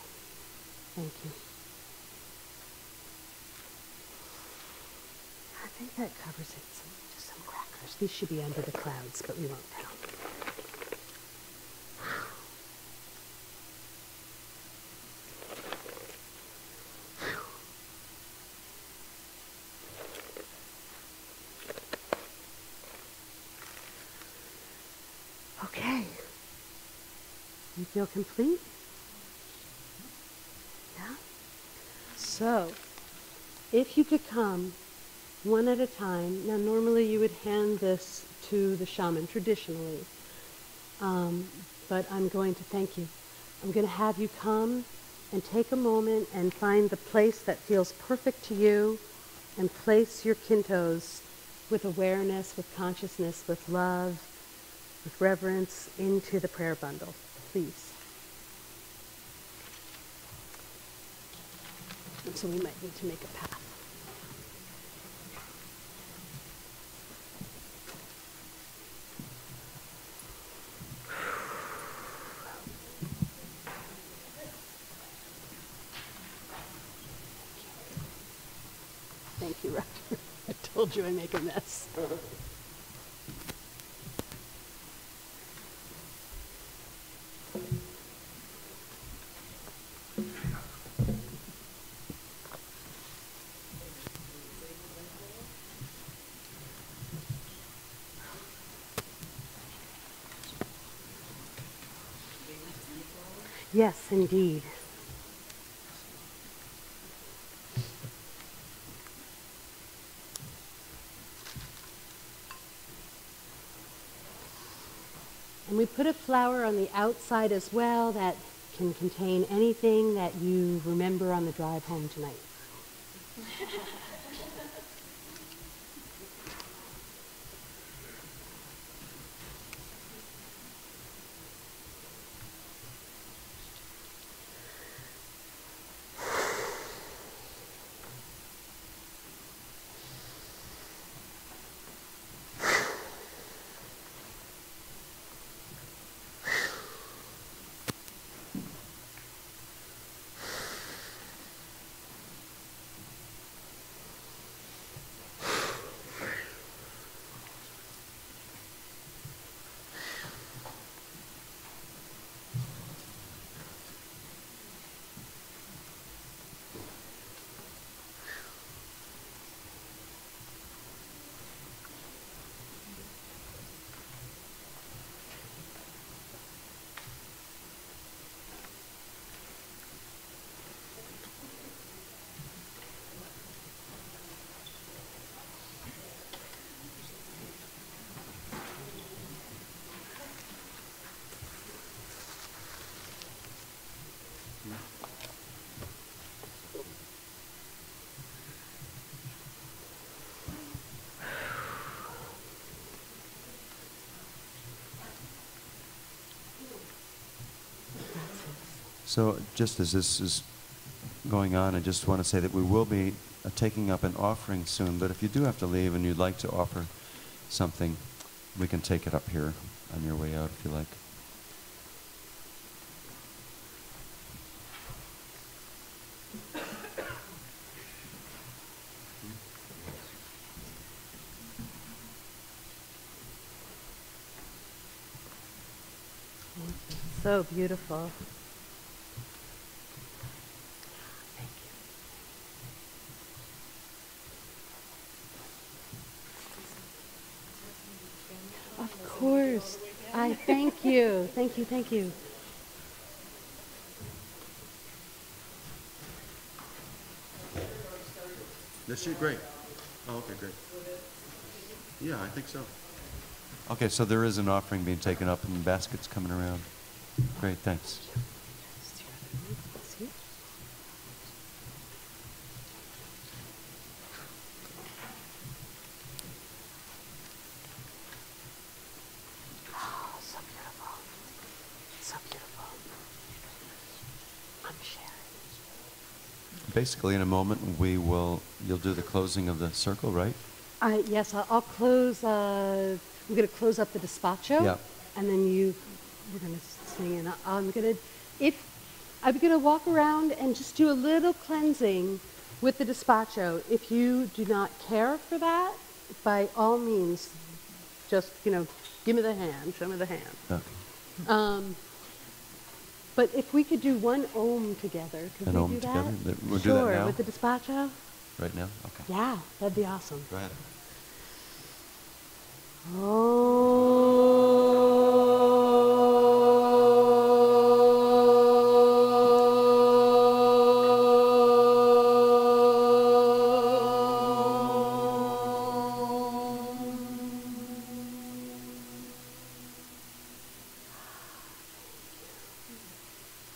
Thank you. I think that covers it. Just some crackers. These should be under the clouds, but we won't tell. Okay. You feel complete? Yeah? So, if you could come one at a time. Now, normally you would hand this to the shaman, traditionally. But I'm going to thank you. I'm going to have you come and take a moment and find the place that feels perfect to you and place your kintos with awareness, with consciousness, with love, with reverence into the prayer bundle, please. And so we might need to make a path. Thank you, Roger. I told you I make a mess. Yes, indeed. And we put a flower on the outside as well that can contain anything that you remember on the drive home tonight. So just as this is going on, I just want to say that we will be taking up an offering soon, but if you do have to leave and you'd like to offer something, we can take it up here on your way out if you like. So beautiful. Thank you. Of course. I thank you. Thank you. Thank you. This shoot great. Oh, okay, great. Yeah, I think so. Okay, so there is an offering being taken up and baskets coming around. Great, thanks. Oh, so beautiful. So beautiful. I'm sharing. Basically, in a moment, you'll do the closing of the circle, right? Yes, I'll close. We're going to close up the despacho. Yeah. And then we're going to sing. And I'm going to walk around and just do a little cleansing with the despacho. If you do not care for that, by all means, just, give me the hand, show me the hand. Okay. But if we could do one om together, could An we om do that? together? We'll do Sure, that now? with the despacho? Right now? Okay. Yeah, that'd be awesome. Go ahead.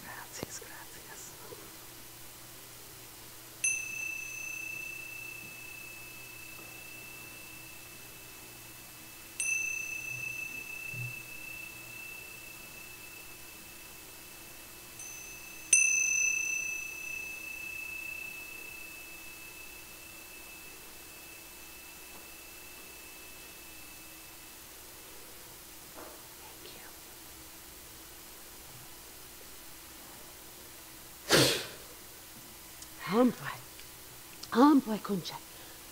Gracias, gracias. Hampai kunchai,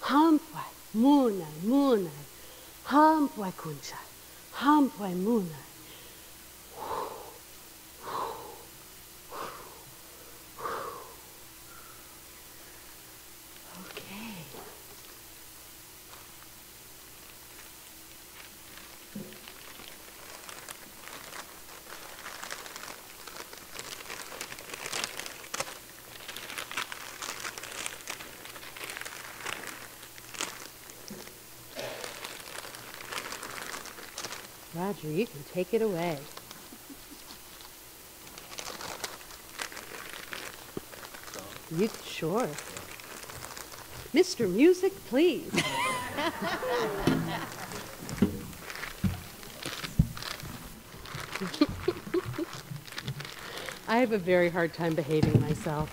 hampai munai, hampai kunchai, hampai munai. Okay. Roger, you can take it away. You sure. Mr. Music, please. I have a very hard time behaving myself.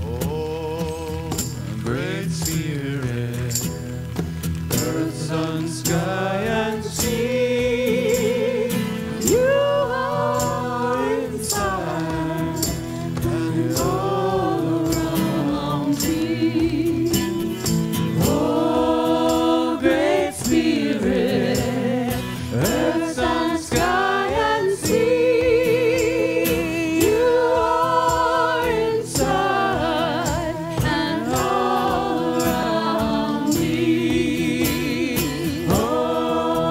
Oh, great Spirit, earth, sun, sky, and sea, you are inside and all around me. Oh, great Spirit, earth, sun, sky, and sea, you are inside and all around me. Oh, great Spirit, earth, sun, sky, and sea, you are inside and all around me. Oh,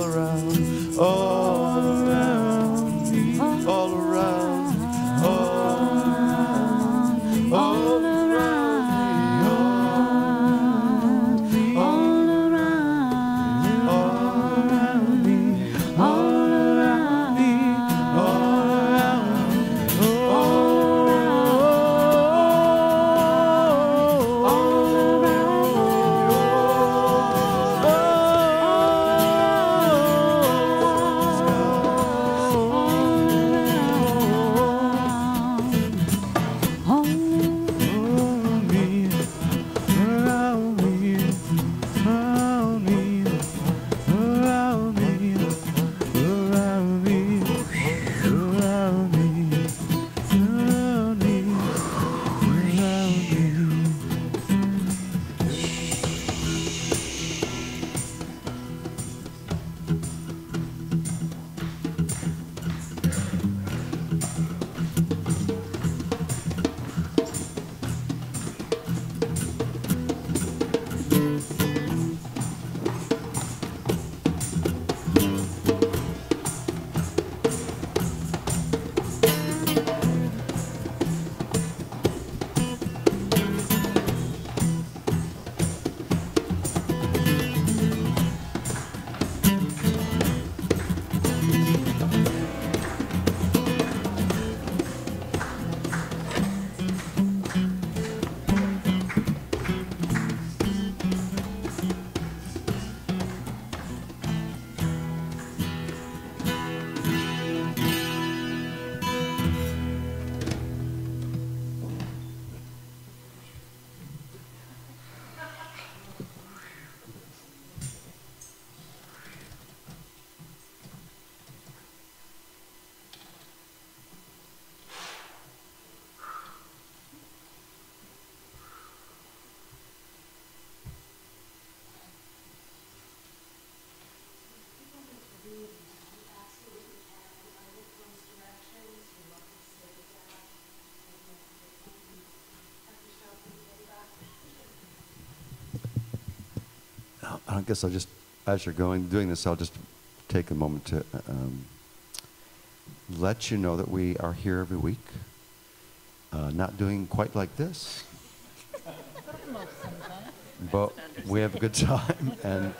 around, all around me, all around, all around, all around me, all around me, all around me, all around I guess I'll just, as you're doing this, I'll just take a moment to let you know that we are here every week. Not doing quite like this, but we have a good time and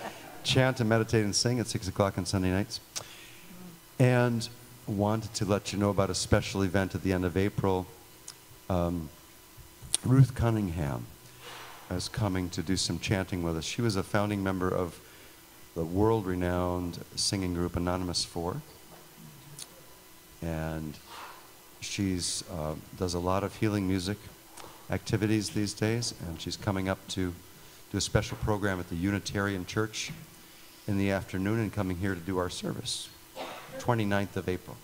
chant and meditate and sing at 6 o'clock on Sunday nights. And wanted to let you know about a special event at the end of April. Ruth Cunningham is coming to do some chanting with us. She was a founding member of the world-renowned singing group Anonymous 4. And she's does a lot of healing music activities these days, and she's coming up to do a special program at the Unitarian Church in the afternoon and coming here to do our service, 29th of April.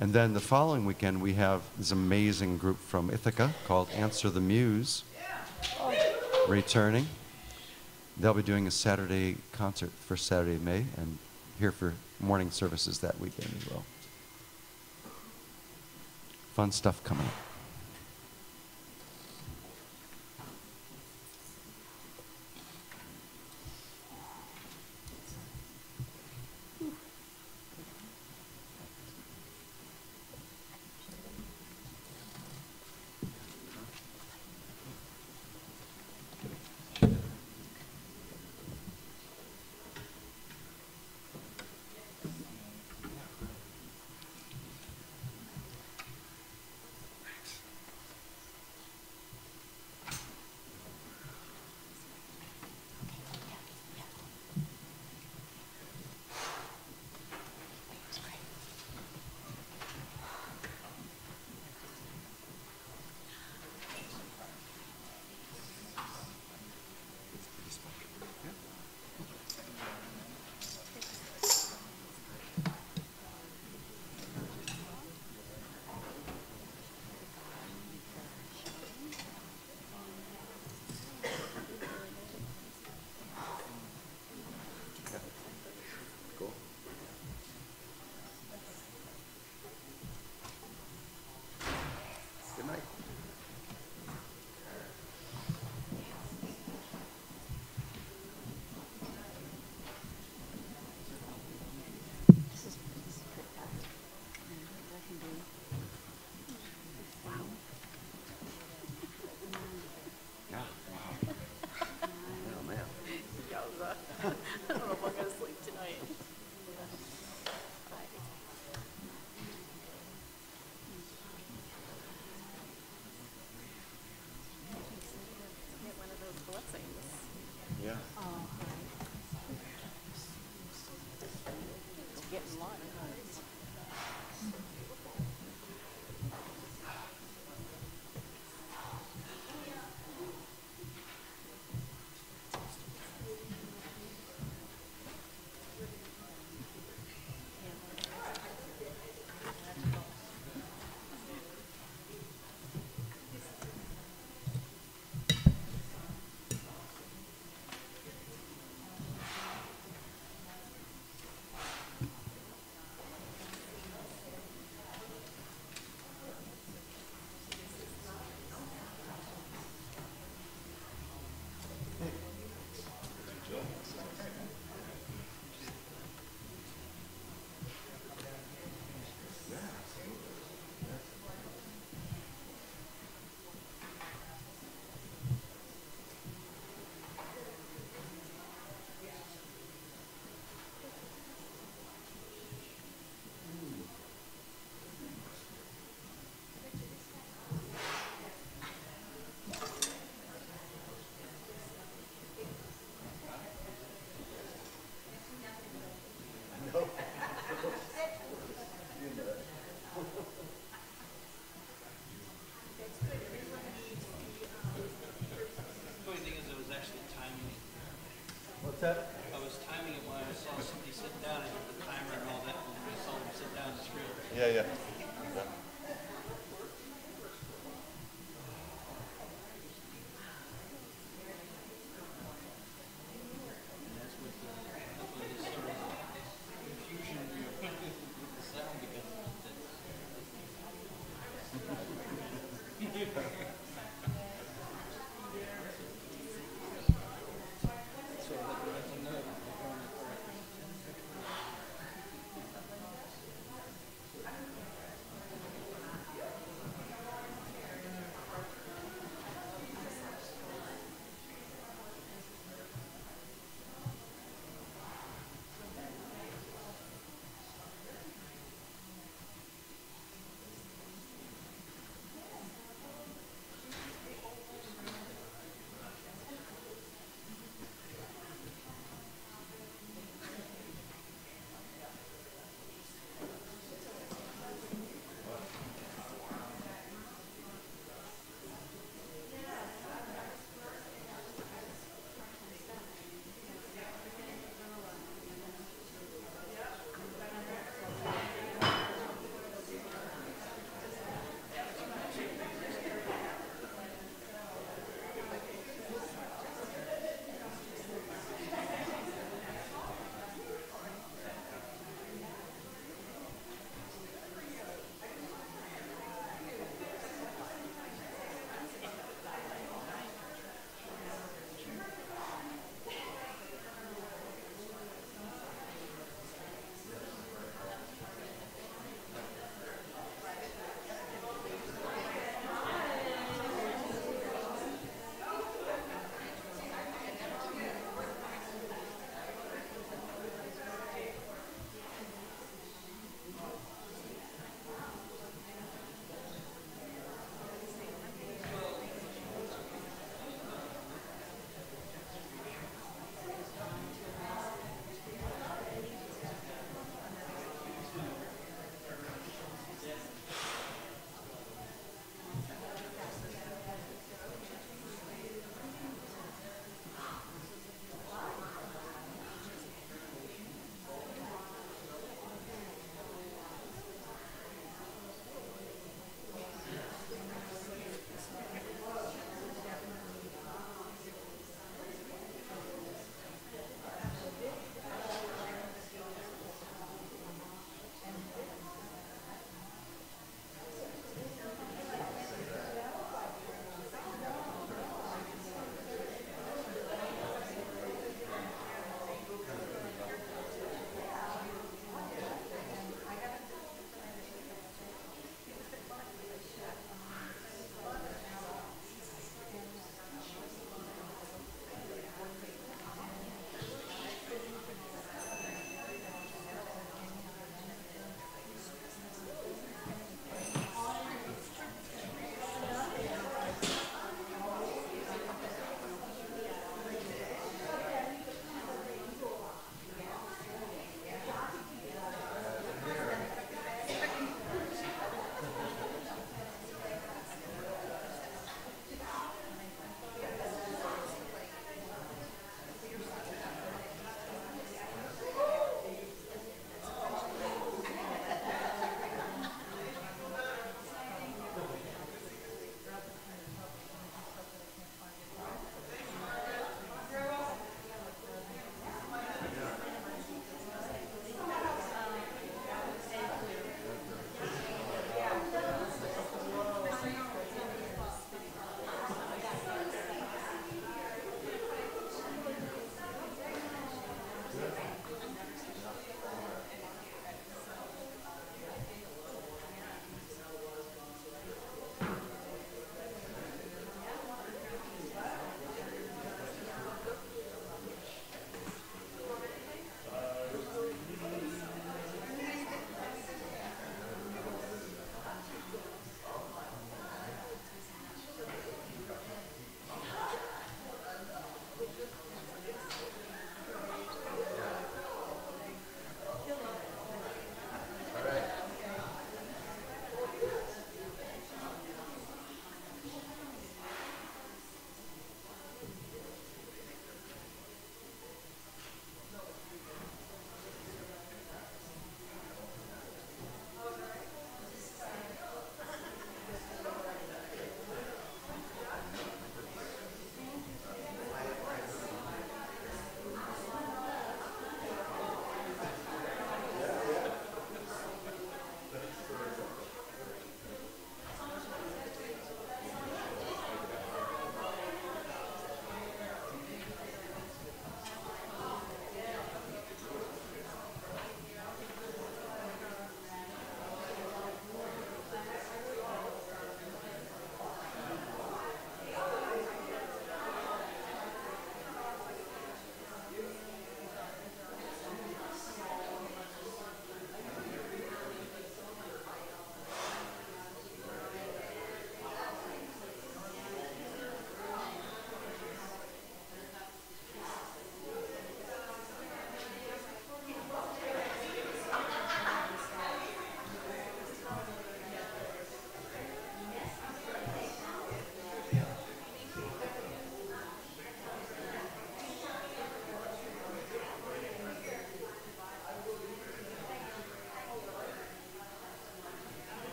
And then the following weekend, we have this amazing group from Ithaca called Answer the Muse returning. They'll be doing a Saturday concert, first Saturday of May, and here for morning services that weekend as well. Fun stuff coming up. yeah, yeah.